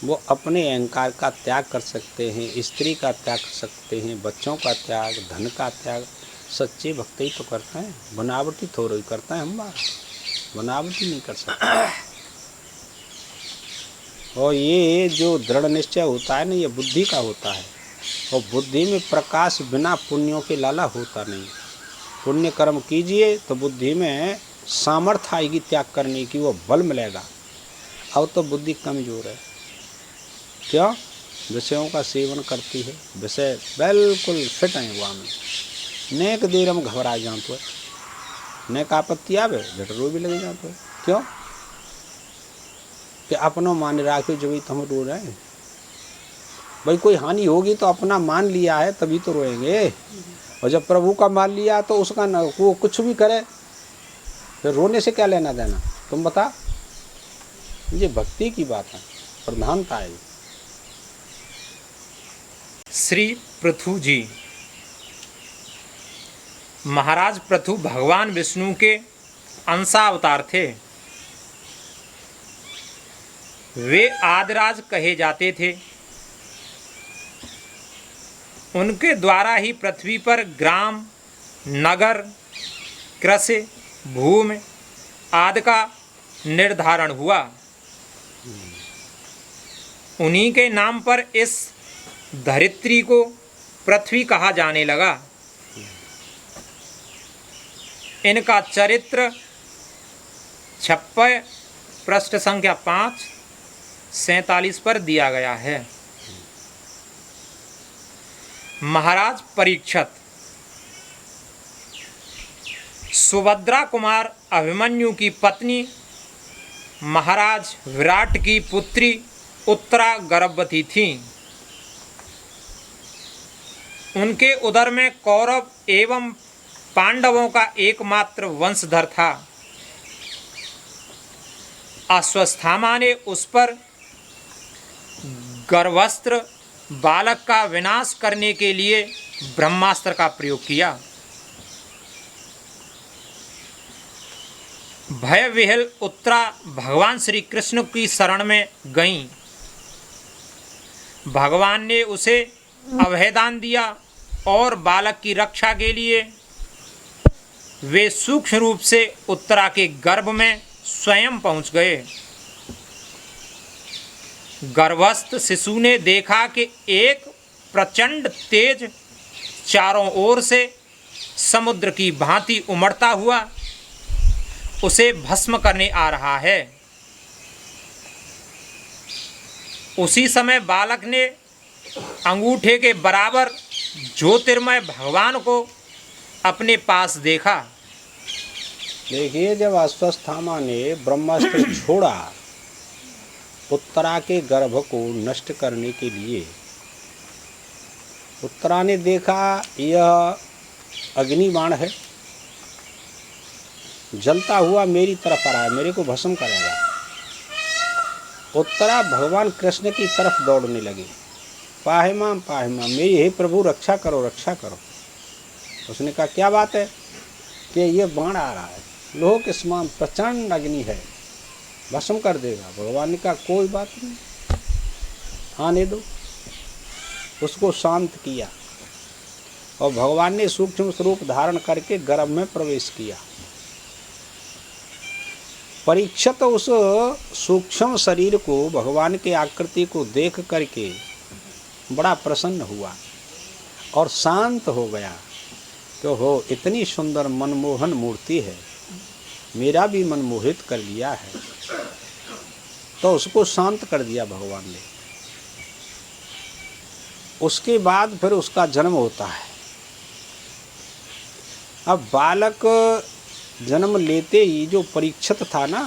Speaker 1: वो अपने अहंकार का त्याग कर सकते हैं, स्त्री का त्याग कर सकते हैं, बच्चों का त्याग, धन का त्याग। सच्चे भक्त ही तो करते हैं, बनावटी थोड़ा ही करता है। हम बनावटी नहीं कर सकते। और ये जो दृढ़ निश्चय होता है ना, ये बुद्धि का होता है। और बुद्धि में प्रकाश बिना पुण्यों के लाला होता नहीं। पुण्य कर्म कीजिए तो बुद्धि में सामर्थ्य आएगी त्याग करने की, वो बल मिलेगा। अब तो बुद्धि कमजोर है। क्यों? विषयों का सेवन करती है, विषय बिल्कुल फिट है वहाँ में। नेक देर हम घबरा जाते हैं, नेक आपत्ति आवे झटरो भी लगे जाते हैं। क्यों? कि अपनो मान राखे जो भी तो हम रो रहे हैं। भाई कोई हानि होगी तो अपना मान लिया है तभी तो रोएंगे। और जब प्रभु का मान लिया तो उसका न वो कुछ भी करे, फिर रोने से क्या लेना देना? तुम बता। ये भक्ति की बात है, प्रधानता है।
Speaker 2: श्री पृथु जी। महाराज पृथु भगवान विष्णु के अंशावतार थे। वे आदिराज कहे जाते थे। उनके द्वारा ही पृथ्वी पर ग्राम, नगर, कृषि, भूमि आदि का निर्धारण हुआ। उन्हीं के नाम पर इस धरित्री को पृथ्वी कहा जाने लगा। इनका चरित्र 56 पृष्ठ संख्या 547 पर दिया गया है। महाराज परीक्षित सुभद्रा कुमार अभिमन्यु की पत्नी महाराज विराट की पुत्री उत्तरा गर्भवती थी। उनके उदर में कौरव एवं पांडवों का एकमात्र वंशधर था। अश्वस्थामा ने उस पर गर्भस्थ बालक का विनाश करने के लिए ब्रह्मास्त्र का प्रयोग किया। भय विह्वल उत्तरा भगवान श्री कृष्ण की शरण में गईं। भगवान ने उसे अभयदान दिया और बालक की रक्षा के लिए वे सूक्ष्म रूप से उत्तरा के गर्भ में स्वयं पहुंच गए। गर्भस्थ शिशु ने देखा कि एक प्रचंड तेज चारों ओर से समुद्र की भांति उमड़ता हुआ उसे भस्म करने आ रहा है। उसी समय बालक ने अंगूठे के बराबर ज्योतिर्मय भगवान को अपने पास देखा।
Speaker 1: देखिए, जब अश्वस्थामा ने ब्रह्मास्त्र छोड़ा उत्तरा के गर्भ को नष्ट करने के लिए, उत्तरा ने देखा यह अग्निबाण है, जलता हुआ मेरी तरफ आ रहा है, मेरे को भस्म करेगा। उत्तरा भगवान कृष्ण की तरफ दौड़ने लगी। पाहिमाम पाहिमाम, मेरी हे प्रभु रक्षा करो रक्षा करो। उसने कहा क्या बात है? कि ये बाण आ रहा है, लोह के समान प्रचंड अग्नि है, भस्म कर देगा। भगवान ने कहा कोई बात नहीं, आने दो। उसको शांत किया और भगवान ने सूक्ष्म स्वरूप धारण करके गर्भ में प्रवेश किया। परीक्षित उस सूक्ष्म शरीर को, भगवान की आकृति को देख करके बड़ा प्रसन्न हुआ और शांत हो गया। तो हो इतनी सुंदर मनमोहन मूर्ति है, मेरा भी मन मोहित कर लिया है। तो उसको शांत कर दिया भगवान ने। उसके बाद फिर उसका जन्म होता है। अब बालक जन्म लेते ही जो परीक्षित था ना,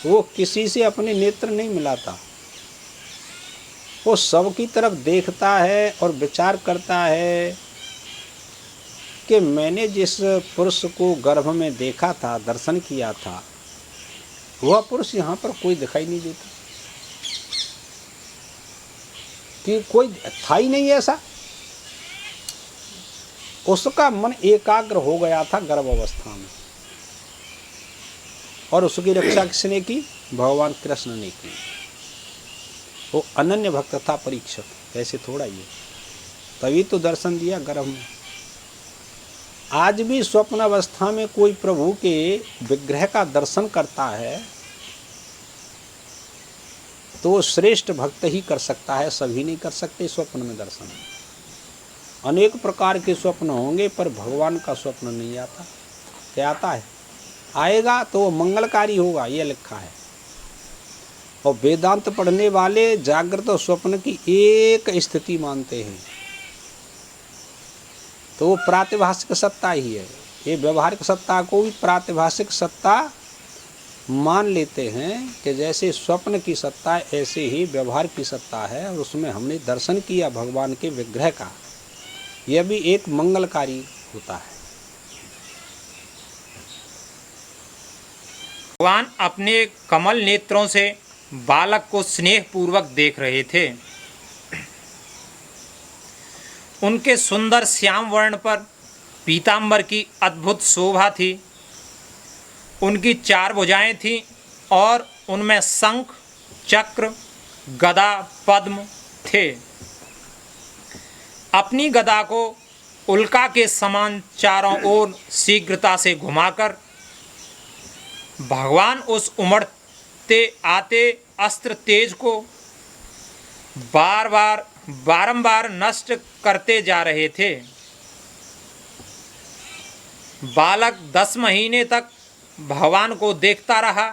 Speaker 1: वो किसी से अपने नेत्र नहीं मिलाता, वो सबकी तरफ देखता है और विचार करता है कि मैंने जिस पुरुष को गर्भ में देखा था, दर्शन किया था, वह पुरुष यहाँ पर कोई दिखाई नहीं देता, कि कोई था ही नहीं ऐसा। उसका मन एकाग्र हो गया था गर्भ अवस्था में, और उसकी रक्षा किसने की? भगवान कृष्ण ने की। वो अनन्य भक्त था परीक्षित, ऐसे थोड़ा ही है, तभी तो दर्शन दिया गर्भ में। आज भी स्वप्न अवस्था में कोई प्रभु के विग्रह का दर्शन करता है तो वो श्रेष्ठ भक्त ही कर सकता है, सभी नहीं कर सकते स्वप्न में दर्शन। अनेक प्रकार के स्वप्न होंगे पर भगवान का स्वप्न नहीं आता। क्या आता है? आएगा तो वो मंगलकारी होगा, ये लिखा है। और वेदांत पढ़ने वाले जागृत और स्वप्न की एक स्थिति मानते हैं, तो वो प्रातिभाषिक सत्ता ही है। ये व्यवहारिक सत्ता को भी प्रातिभाषिक सत्ता मान लेते हैं कि जैसे स्वप्न की सत्ता है ऐसे ही व्यवहार की सत्ता है, और उसमें हमने दर्शन किया भगवान के विग्रह का, यह भी एक मंगलकारी होता है।
Speaker 2: भगवान अपने कमल नेत्रों से बालक को स्नेहपूर्वक देख रहे थे। उनके सुंदर श्याम वर्ण पर पीतांबर की अद्भुत शोभा थी। उनकी 4 भुजाएं थीं और उनमें शंख, चक्र, गदा, पद्म थे। अपनी गदा को उल्का के समान चारों ओर शीघ्रता से घुमाकर भगवान उस उमड़ते आते अस्त्र तेज को बारंबार नष्ट करते जा रहे थे। बालक 10 महीने तक भगवान को देखता रहा।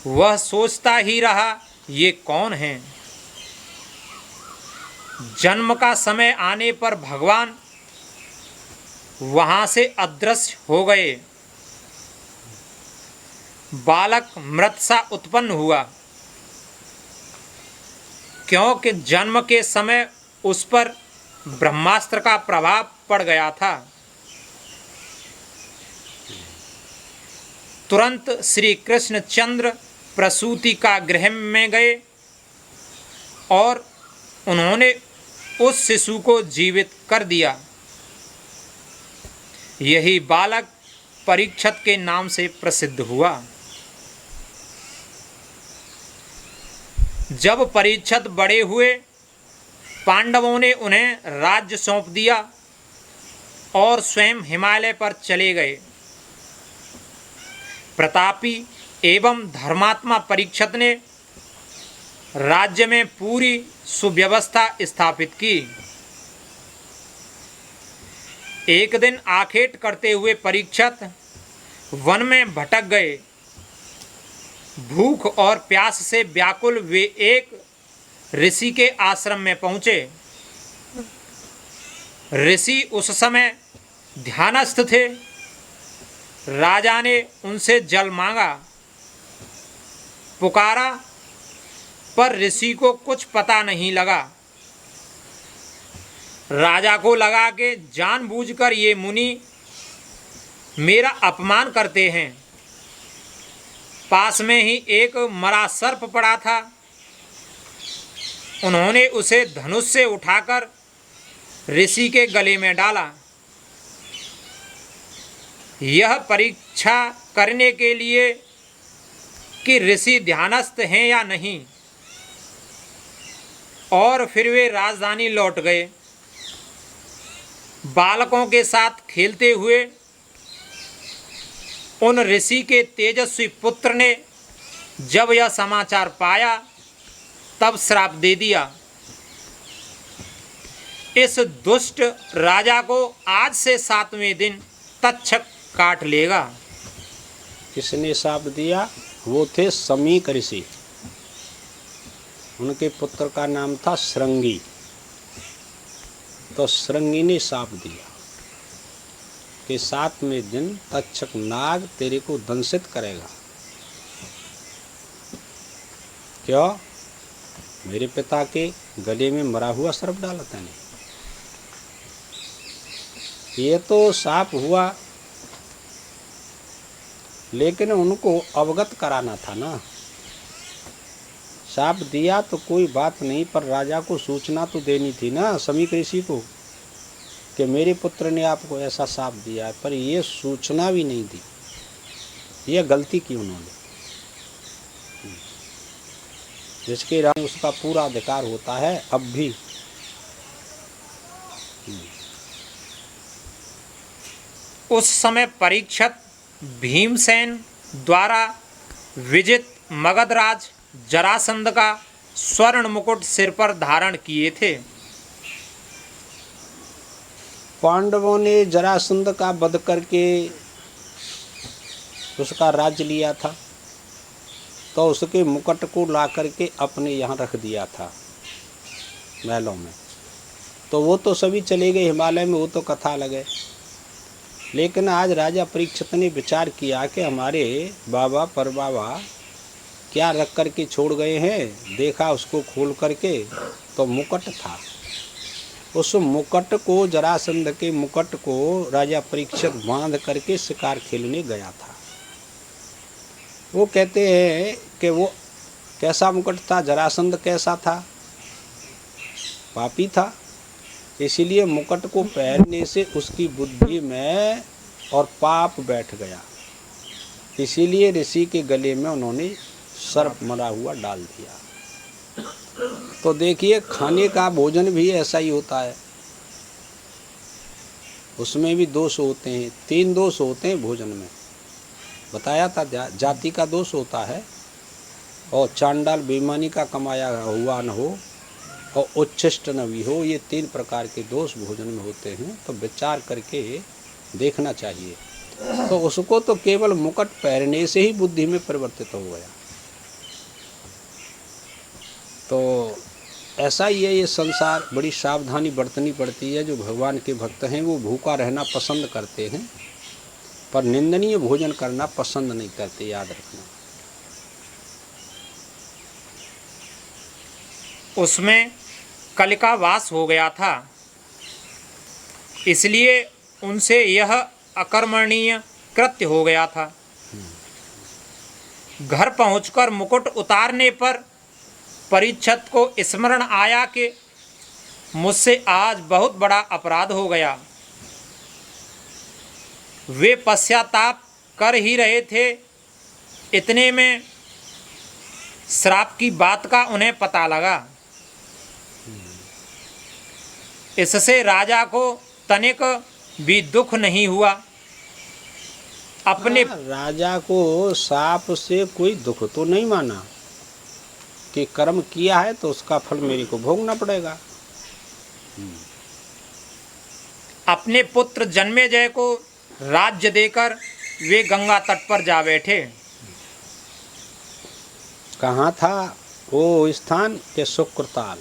Speaker 2: वह सोचता ही रहा, ये कौन हैं? जन्म का समय आने पर भगवान वहां से अदृश्य हो गए। बालक मृत सा उत्पन्न हुआ, क्योंकि जन्म के समय उस पर ब्रह्मास्त्र का प्रभाव पड़ गया था। तुरंत श्री कृष्णचंद्र प्रसूति का गृह में गए और उन्होंने उस शिशु को जीवित कर दिया। यही बालक परीक्षित के नाम से प्रसिद्ध हुआ। जब परीक्षित बड़े हुए, पांडवों ने उन्हें राज्य सौंप दिया और स्वयं हिमालय पर चले गए। प्रतापी एवं धर्मात्मा परीक्षित ने राज्य में पूरी सुव्यवस्था स्थापित की। एक दिन आखेट करते हुए परीक्षित वन में भटक गए। भूख और प्यास से व्याकुल वे एक ऋषि के आश्रम में पहुँचे। ऋषि उस समय ध्यानस्थ थे। राजा ने उनसे जल मांगा, पुकारा, पर ऋषि को कुछ पता नहीं लगा। राजा को लगा कि जानबूझकर ये मुनि मेरा अपमान करते हैं। पास में ही एक मरा सर्प पड़ा था। उन्होंने उसे धनुष से उठाकर ऋषि के गले में डाला। यह परीक्षा करने के लिए कि ऋषि ध्यानस्थ हैं या नहीं। और फिर वे राजधानी लौट गए। बालकों के साथ खेलते हुए उन ऋषि के तेजस्वी पुत्र ने जब यह समाचार पाया तब श्राप दे दिया, इस दुष्ट राजा को आज से 7वें दिन तक्षक काट लेगा।
Speaker 1: किसने श्राप दिया? वो थे समीक ऋषि। उनके पुत्र का नाम था श्रृंगी। तो श्रृंगी ने श्राप दिया कि 7वें दिन तक्षक नाग तेरे को दंशित करेगा। क्यों? मेरे पिता के गले में मरा हुआ सर्प डाला तैने। ये तो साफ हुआ, लेकिन उनको अवगत कराना था ना। साप दिया तो कोई बात नहीं, पर राजा को सूचना तो देनी थी ना, समीक ऋषि को, कि मेरे पुत्र ने आपको ऐसा साप दिया है। पर ये सूचना भी नहीं दी, ये गलती की उन्होंने। जिसके राज उसका पूरा अधिकार होता है अब भी।
Speaker 2: उस समय परीक्षित भीमसेन द्वारा विजित मगधराज जरासंध का स्वर्ण मुकुट सिर पर धारण किए थे।
Speaker 1: पांडवों ने जरासंध का वध करके उसका राज्य लिया था, तो उसके मुकुट को ला करके अपने यहाँ रख दिया था महलों में। तो वो तो सभी चले गए हिमालय में, वो तो कथा अलग है। लेकिन आज राजा परीक्षित ने विचार किया कि हमारे बाबा परबाबा क्या रख करके छोड़ गए हैं। देखा उसको खोल करके तो मुकुट था। उस मुकुट को, जरासंध के मुकुट को राजा परीक्षित बांध करके शिकार खेलने गया था। वो कहते हैं कि वो कैसा मुकुट था, जरासंध कैसा था, पापी था। इसीलिए मुकुट को पहनने से उसकी बुद्धि में और पाप बैठ गया। इसीलिए ऋषि के गले में उन्होंने सर्प मरा हुआ डाल दिया। तो देखिए, खाने का भोजन भी ऐसा ही होता है, उसमें भी दोष होते हैं। 3 दोष होते हैं भोजन में, बताया था। जाति का दोष होता है, और चांडाल बेईमानी का कमाया हुआ न हो, और उच्छिष्ट न भी हो। ये 3 प्रकार के दोष भोजन में होते हैं। तो विचार करके देखना चाहिए। तो उसको तो केवल मुकुट पहनने से ही बुद्धि में परिवर्तित हो गया। तो ऐसा ही है ये संसार। बड़ी सावधानी बरतनी पड़ती है। जो भगवान के भक्त हैं वो भूखा रहना पसंद करते हैं, पर निंदनीय भोजन करना पसंद नहीं करते, याद रखना।
Speaker 2: उसमें कल का वास हो गया था, इसलिए उनसे यह अकर्मणीय कृत्य हो गया था। घर पहुंचकर मुकुट उतारने पर परीक्षित को स्मरण आया कि मुझसे आज बहुत बड़ा अपराध हो गया। वे पश्चाताप कर ही रहे थे, इतने में श्राप की बात का उन्हें पता लगा। इससे राजा को तनिक भी दुख नहीं हुआ। अपने
Speaker 1: राजा को साप से कोई दुख तो नहीं माना कि कर्म किया है तो उसका फल मेरे को भोगना पड़ेगा।
Speaker 2: अपने पुत्र जन्मेजय को राज्य देकर वे गंगा तट पर जा बैठे।
Speaker 1: कहाँ था वो स्थान? के शुक्रताल,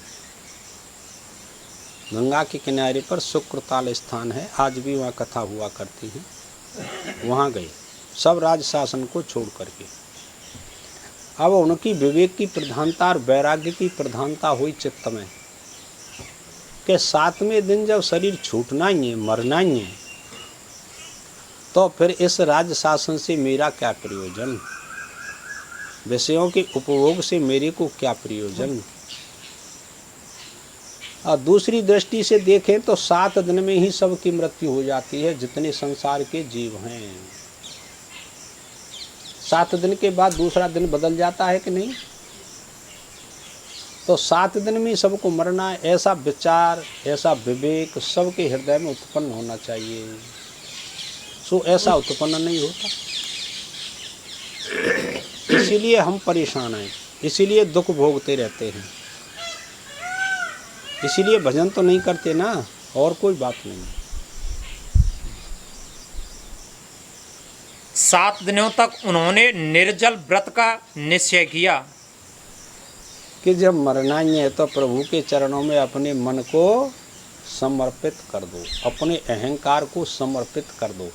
Speaker 1: गंगा के किनारे पर शुक्रताल स्थान है। आज भी वहाँ कथा हुआ करती है। वहाँ गए सब राज शासन को छोड़ करके। अब उनकी विवेक की प्रधानता और वैराग्य की प्रधानता हुई चित्त में कि 7वें दिन जब शरीर छूटना ही है, मरना ही है, तो फिर इस राज शासन से मेरा क्या प्रयोजन, विषयों के उपभोग से मेरे को क्या प्रयोजन। और दूसरी दृष्टि से देखें तो 7 दिन में ही सबकी मृत्यु हो जाती है, जितने संसार के जीव हैं। 7 दिन के बाद दूसरा दिन बदल जाता है कि नहीं? तो 7 दिन में सबको मरना है, ऐसा विचार, ऐसा विवेक सबके हृदय में उत्पन्न होना चाहिए। सो ऐसा उत्पन्न नहीं होता, इसीलिए हम परेशान हैं, इसीलिए दुख भोगते रहते हैं, इसीलिए भजन तो नहीं करते ना, और कोई बात नहीं।
Speaker 2: 7 दिनों तक उन्होंने निर्जल व्रत का निश्चय किया
Speaker 1: कि जब मरना ही है तो प्रभु के चरणों में अपने मन को समर्पित कर दो, अपने अहंकार को समर्पित कर दो,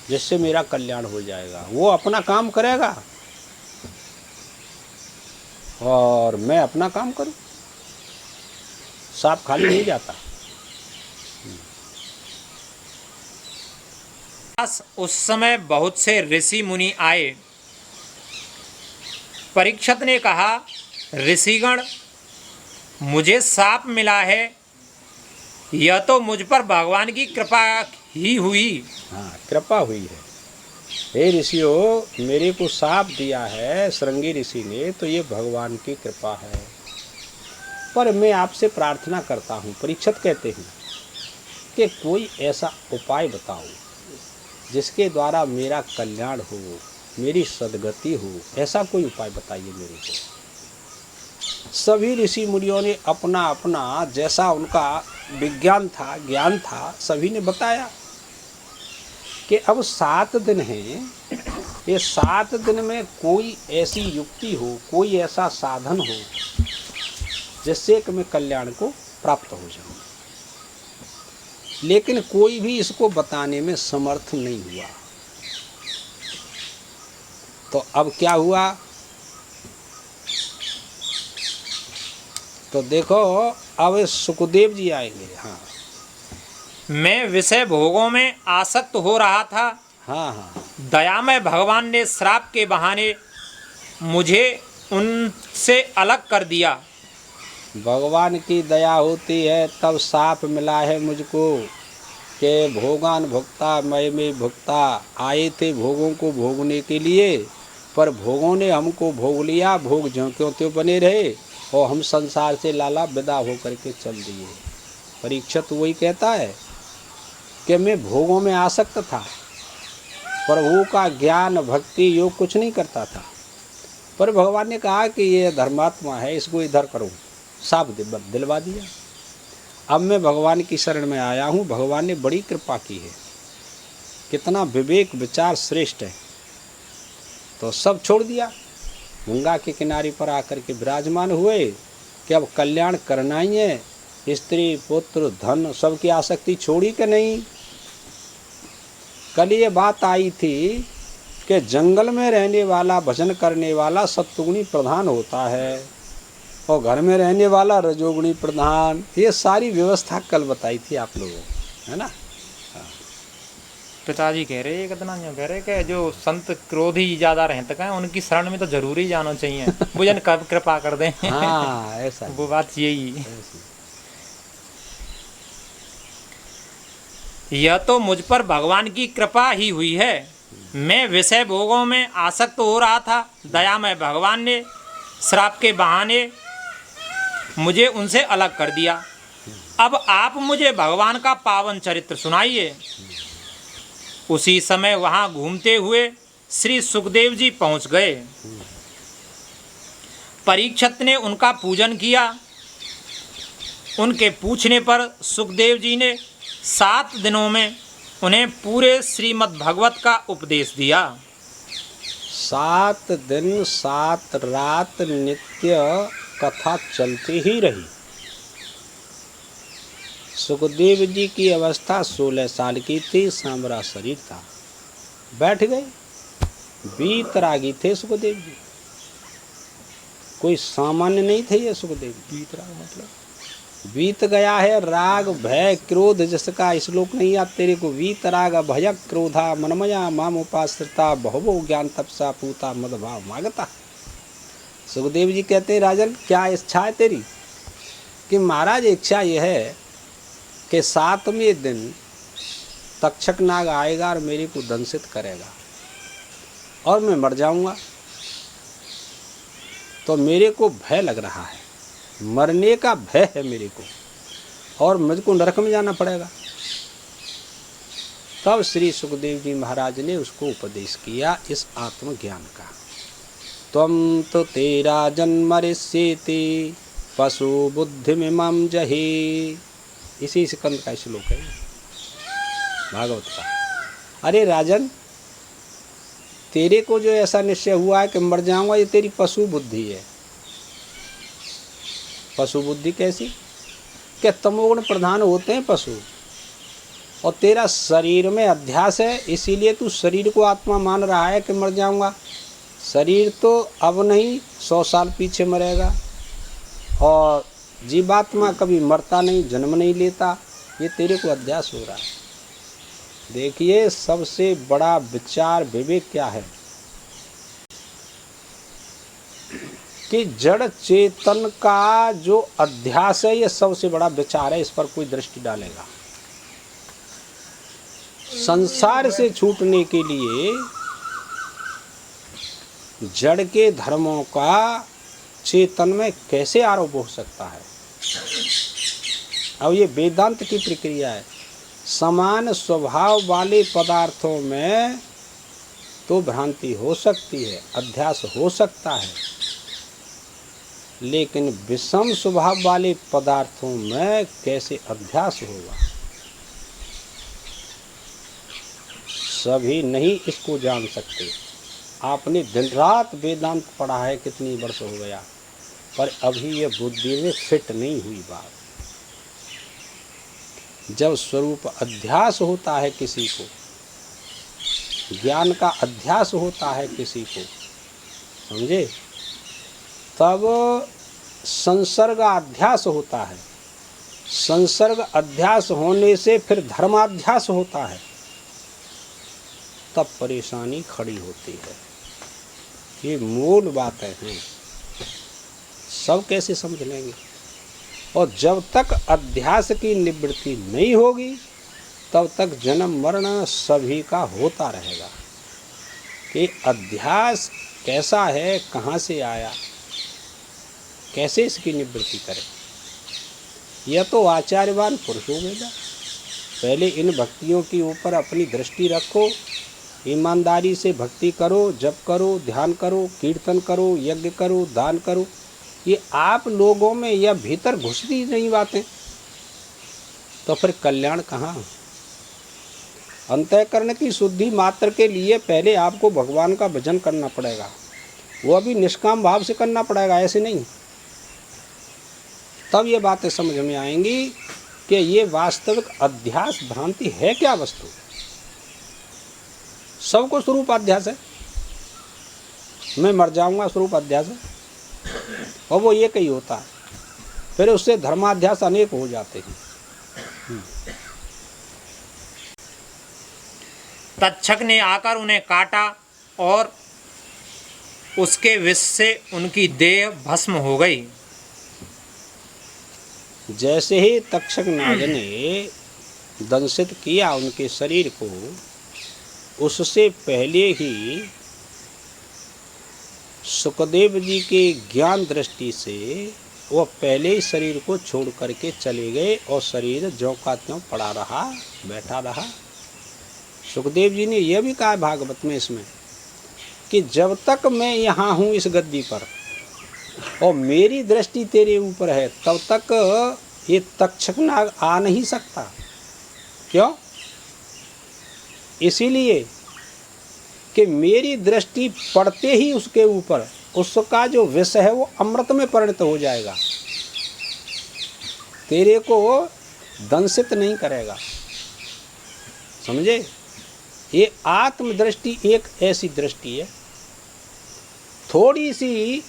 Speaker 1: जिससे मेरा कल्याण हो जाएगा। वो अपना काम करेगा, और मैं अपना काम करूं। सांप खाली नहीं जाता।
Speaker 2: उस समय बहुत से ऋषि मुनि आए। परीक्षित ने कहा, ऋषिगण, मुझे साप मिला है, यह तो मुझ पर भगवान की कृपा ही हुई।
Speaker 1: हाँ, कृपा हुई है। हे ऋषियों, मेरे को साप दिया है श्रृंगी ऋषि ने, तो ये भगवान की कृपा है। पर मैं आपसे प्रार्थना करता हूँ, परीक्षित कहते हैं, कि कोई ऐसा उपाय बताओ जिसके द्वारा मेरा कल्याण हो, मेरी सद्गति हो। ऐसा कोई उपाय बताइए मेरे को। सभी ऋषि मुनियों ने अपना अपना जैसा उनका विज्ञान था, ज्ञान था, सभी ने बताया कि अब 7 दिन हैं, ये 7 दिन में कोई ऐसी युक्ति हो, कोई ऐसा साधन हो जिससे कि मैं कल्याण को प्राप्त हो जाऊं। लेकिन कोई भी इसको बताने में समर्थ नहीं हुआ। तो अब क्या हुआ, तो देखो अब सुखदेव जी आएंगे। हाँ,
Speaker 2: मैं विषय भोगों में आसक्त हो रहा था।
Speaker 1: हाँ, हाँ,
Speaker 2: दयामय भगवान ने श्राप के बहाने मुझे उनसे अलग कर दिया।
Speaker 1: भगवान की दया होती है तब साप मिला है मुझको, के भोगान भुक्ता मय में भुक्ता। आए थे भोगों को भोगने के लिए, पर भोगों ने हमको भोग लिया। भोग ज्यों क्यों त्यों बने रहे और हम संसार से लाला विदा होकर के चल दिए। परीक्षित वही कहता है कि मैं भोगों में आसक्त था, प्रभु का ज्ञान भक्ति योग कुछ नहीं करता था। पर भगवान ने कहा कि ये धर्मात्मा है, इसको इधर करो, साफ दिलवा दिया। अब मैं भगवान की शरण में आया हूँ। भगवान ने बड़ी कृपा की है, कितना विवेक विचार श्रेष्ठ है। तो सब छोड़ दिया, गंगा के किनारे पर आकर के विराजमान हुए कि अब कल्याण करना ही है। स्त्री पुत्र धन सबकी आसक्ति छोड़ी कि नहीं। कल ये बात आई थी कि जंगल में रहने वाला, भजन करने वाला सत्वगुणी प्रधान होता है और घर में रहने वाला रजोगुणी प्रधान। ये सारी व्यवस्था कल बताई थी आप लोगों को, है ना।
Speaker 2: पिताजी कह रहे कितना यूँ कह रहे कि जो संत क्रोधी ज़्यादा रहते हैं उनकी शरण में तो जरूरी जाना चाहिए, वो जन कब कृपा कर दें।
Speaker 1: हाँ, ऐसा
Speaker 2: वो बात यही। यह तो मुझ पर भगवान की कृपा ही हुई है। मैं विषय भोगों में आसक्त हो रहा था। दयामय भगवान ने श्राप के बहाने मुझे उनसे अलग कर दिया। अब आप मुझे भगवान का पावन चरित्र सुनाइए। उसी समय वहां घूमते हुए श्री सुखदेव जी पहुंच गए। परीक्षित ने उनका पूजन किया। उनके पूछने पर सुखदेव जी ने 7 दिनों में उन्हें पूरे श्रीमद् भागवत का उपदेश दिया।
Speaker 1: 7 दिन 7 रात नित्य कथा चलती ही रही। सुखदेव जी की अवस्था 16 साल की थी, सांवरा शरीर था। बैठ गए, वीतरागी थे सुखदेव जी, कोई सामान्य नहीं थे ये सुखदेव। वीतराग मतलब बीत गया है राग भय क्रोध, जिसका श्लोक नहीं याद तेरे को। वीतराग भय क्रोधा मनमया माम उपाश्रिता बहु ज्ञान तपसा पूता मदभाव मागता। सुखदेव जी कहते हैं, राजन क्या इच्छा है तेरी? कि महाराज इच्छा यह है कि 7वें दिन तक्षक नाग आएगा और मेरे को दंशित करेगा और मैं मर जाऊंगा। तो मेरे को भय लग रहा है, मरने का भय है मेरे को, और मुझको नरक में जाना पड़ेगा। तब श्री सुखदेव जी महाराज ने उसको उपदेश किया इस आत्मज्ञान का। त्वं तो तेरा जन्मरिष्येति पशु बुद्धिमिमं जहि। इसी स्कंद का श्लोक है भागवत का। अरे राजन, तेरे को जो ऐसा निश्चय हुआ है कि मर जाऊंगा, ये तेरी पशु बुद्धि है। पशु बुद्धि कैसी? क्या तमोगुण प्रधान होते हैं पशु, और तेरा शरीर में अध्यास है, इसीलिए तू शरीर को आत्मा मान रहा है कि मर जाऊंगा। शरीर तो अब नहीं, 100 साल पीछे मरेगा, और जीवात्मा कभी मरता नहीं, जन्म नहीं लेता। ये तेरे को अध्यास हो रहा है। देखिए, सबसे बड़ा विचार विवेक क्या है कि जड़ चेतन का जो अध्यास है, ये सबसे बड़ा विचार है। इस पर कोई दृष्टि डालेगा। संसार से छूटने के लिए जड़ के धर्मों का चेतन में कैसे आरोप हो सकता है? अब ये वेदांत की प्रक्रिया है। समान स्वभाव वाले पदार्थों में तो भ्रांति हो सकती है, अध्यास हो सकता है, लेकिन विषम स्वभाव वाले पदार्थों में कैसे अध्यास होगा? सभी नहीं इसको जान सकते। आपने दिन रात वेदांत पढ़ा है, कितनी वर्ष हो गया, पर अभी ये बुद्धि में फिट नहीं हुई बात। जब स्वरूप अध्यास होता है किसी को, ज्ञान का अध्यास होता है किसी को, समझे, तब संसर्ग अध्यास होता है। संसर्ग अध्यास होने से फिर धर्माध्यास होता है, तब परेशानी खड़ी होती है। ये मूल बातें हैं, सब कैसे समझ लेंगे? और जब तक अध्यास की निवृत्ति नहीं होगी, तब तक जन्म मरण सभी का होता रहेगा। कि अध्यास कैसा है, कहाँ से आया, कैसे इसकी निवृत्ति करें? यह तो आचार्यवान पुरुष हो गया। पहले इन भक्तियों के ऊपर अपनी दृष्टि रखो, ईमानदारी से भक्ति करो, जप करो, ध्यान करो, कीर्तन करो, यज्ञ करो, दान करो। ये आप लोगों में यह भीतर घुसती नहीं बातें, तो फिर कल्याण कहाँ? अंतःकरण की शुद्धि मात्र के लिए पहले आपको भगवान का भजन करना पड़ेगा। वो अभी निष्काम भाव से करना पड़ेगा, ऐसे नहीं। तब ये बातें समझ में आएंगी कि ये वास्तविक अध्यास भ्रांति है क्या वस्तु। सबको स्वरूप अध्यास है, मैं मर जाऊंगा स्वरूप अध्यास है, और वो एक ही होता है। फिर उससे धर्माध्यास अनेक हो जाते हैं।
Speaker 2: तक्षक ने आकर उन्हें काटा और उसके विष से उनकी देह भस्म हो गई।
Speaker 1: जैसे ही तक्षक नाग ने दंशित किया उनके शरीर को, उससे पहले ही सुखदेव जी के ज्ञान दृष्टि से वो पहले ही शरीर को छोड़ करके चले गए, और शरीर ज्यों का त्यों पड़ा रहा, बैठा रहा। सुखदेव जी ने यह भी कहा भागवत में इसमें कि जब तक मैं यहाँ हूँ इस गद्दी पर और मेरी दृष्टि तेरे ऊपर है, तब तक ये तक्षक नाग आ नहीं सकता। क्यों? इसीलिए कि मेरी दृष्टि पड़ते ही उसके ऊपर उसका जो विष है वो अमृत में परिणत हो जाएगा, तेरे को दंशित नहीं करेगा। समझे? ये आत्मदृष्टि एक ऐसी दृष्टि है, थोड़ी सी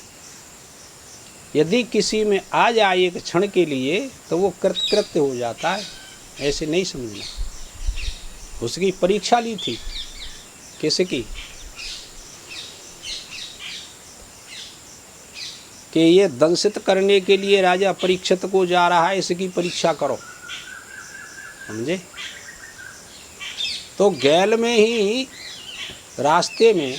Speaker 1: यदि किसी में आ जाए एक क्षण के लिए तो वो कृतकृत्य हो जाता है, ऐसे नहीं समझना। उसकी परीक्षा ली थी, किसकी? कि ये दंशित करने के लिए राजा परीक्षित को जा रहा है, इसकी परीक्षा करो। समझे? तो गैल में ही रास्ते में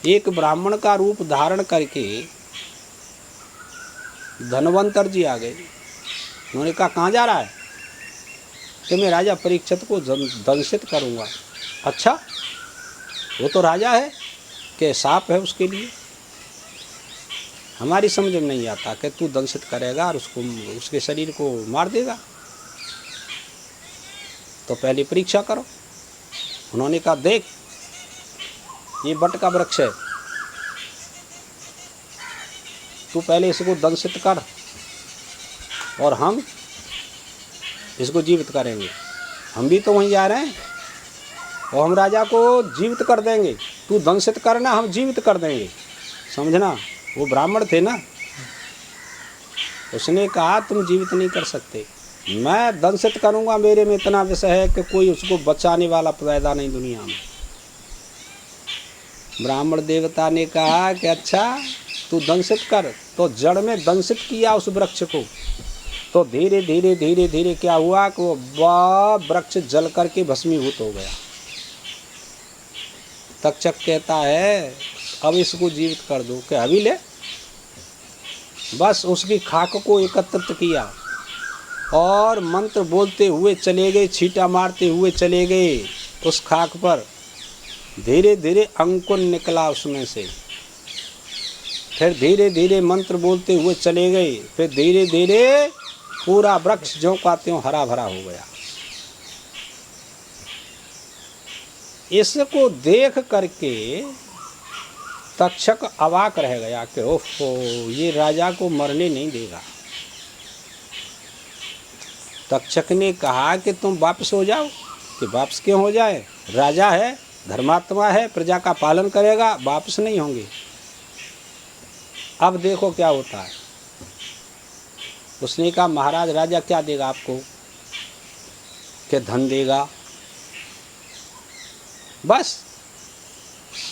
Speaker 1: एक ब्राह्मण का रूप धारण करके धनवंतर जी आ गए। उन्होंने कहा कहाँ जा रहा है? कि मैं राजा परीक्षित को दंशित करूँगा। अच्छा, वो तो राजा है कि साप है उसके लिए? हमारी समझ में नहीं आता कि तू दंशित करेगा और उसको, उसके शरीर को मार देगा। तो पहले परीक्षा करो। उन्होंने कहा देख, ये बट का वृक्ष है, तू पहले इसको दंशित कर और हम इसको जीवित करेंगे। हम भी तो वहीं जा रहे हैं और हम राजा को जीवित कर देंगे, तू दंशित करना, हम जीवित कर देंगे। समझना, वो ब्राह्मण थे ना, उसने कहा तुम जीवित नहीं कर सकते, मैं दंशित करूंगा, मेरे में इतना विषय है कि कोई उसको बचाने वाला पैदा नहीं दुनिया में। ब्राह्मण देवता ने कहा कि अच्छा तू दंशित कर, तो जड़ में दंशित किया उस वृक्ष को, तो धीरे धीरे धीरे धीरे क्या हुआ कि वो वृक्ष जल करके भस्मीभूत हो गया। तक्षक कहता है अब इसको जीवित कर दो, कि अभी ले। बस उसकी खाक को एकत्रित किया और मंत्र बोलते हुए चले गए, छींटा मारते हुए चले गए उस खाक पर। धीरे धीरे अंकुर निकला उसमें से, फिर धीरे धीरे मंत्र बोलते हुए चले गए, फिर धीरे धीरे पूरा वृक्ष ज्यों का त्यों हरा भरा हो गया। इसको देख करके तक्षक अवाक रह गया कि ओहो, ये राजा को मरने नहीं देगा। तक्षक ने कहा कि तुम वापस हो जाओ। कि वापस क्यों हो जाए, राजा है, धर्मात्मा है, प्रजा का पालन करेगा, वापस नहीं होंगे। अब देखो क्या होता है। उसने कहा महाराज राजा क्या देगा आपको, कि धन देगा, बस।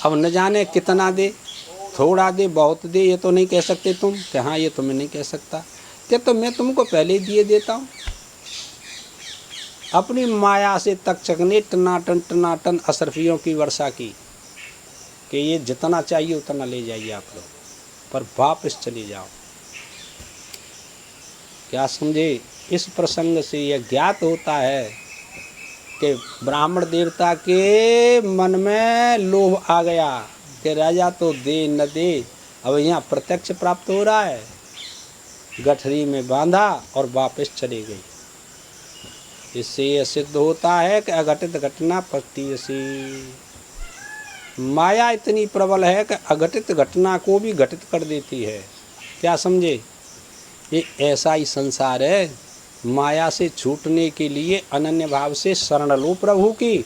Speaker 1: अब न जाने कितना दे, थोड़ा दे, बहुत दे, ये तो नहीं कह सकते तुम, कि हाँ ये तो मैं नहीं कह सकता, कि तो मैं तुमको पहले ही दिए देता हूँ। अपनी माया से तक्षक ने टनाटन अशरफियों की वर्षा की कि ये जितना चाहिए उतना ले जाइए आप लोग, पर वापस चले जाओ। क्या समझे, इस प्रसंग से यह ज्ञात होता है कि ब्राह्मण देवता के मन में लोभ आ गया कि राजा तो दे न दे, अब यहाँ प्रत्यक्ष प्राप्त हो रहा है। गठरी में बांधा और वापस चले गई। इससे यह सिद्ध होता है कि अघटित घटना पट्टीयसी, माया इतनी प्रबल है कि अघटित घटना को भी घटित कर देती है। क्या समझे, ये ऐसा ही संसार है। माया से छूटने के लिए अनन्य भाव से शरण लो प्रभु की,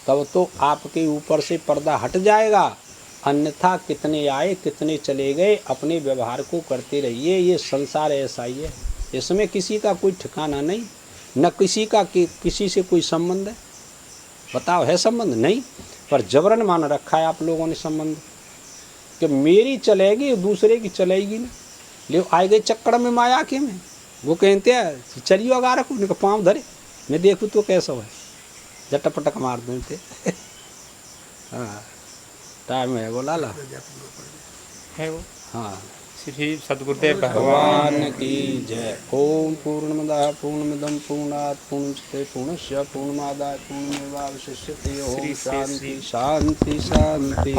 Speaker 1: तब तो आपके ऊपर से पर्दा हट जाएगा। अन्यथा कितने आए कितने चले गए, अपने व्यवहार को करते रहिए। ये संसार ऐसा ही है, इसमें किसी का कोई ठिकाना नहीं, न किसी का किसी से कोई संबंध है। बताओ है संबंध? नहीं, पर जबरन मान रखा है आप लोगों ने संबंध कि मेरी चलेगी दूसरे की चलेगी ना। ले आए गए चक्कर में माया के में, वो कहते हैं चलियो अगा रखो, उनका पाँव धरे मैं देखूँ तो कैसा है, झटपटक मार देते। हाँ टाइम है बोला ला
Speaker 2: है वो।
Speaker 1: हाँ
Speaker 2: श्री सद्गुरुदेव
Speaker 1: भगवान की जय। ओम पूर्णमदः पूर्णमिदं पूर्णात् पूर्णमुदच्यते पूर्णस्य पूर्णमादाय पूर्णमेवावशिष्यते। ओम शांति शांति शांति।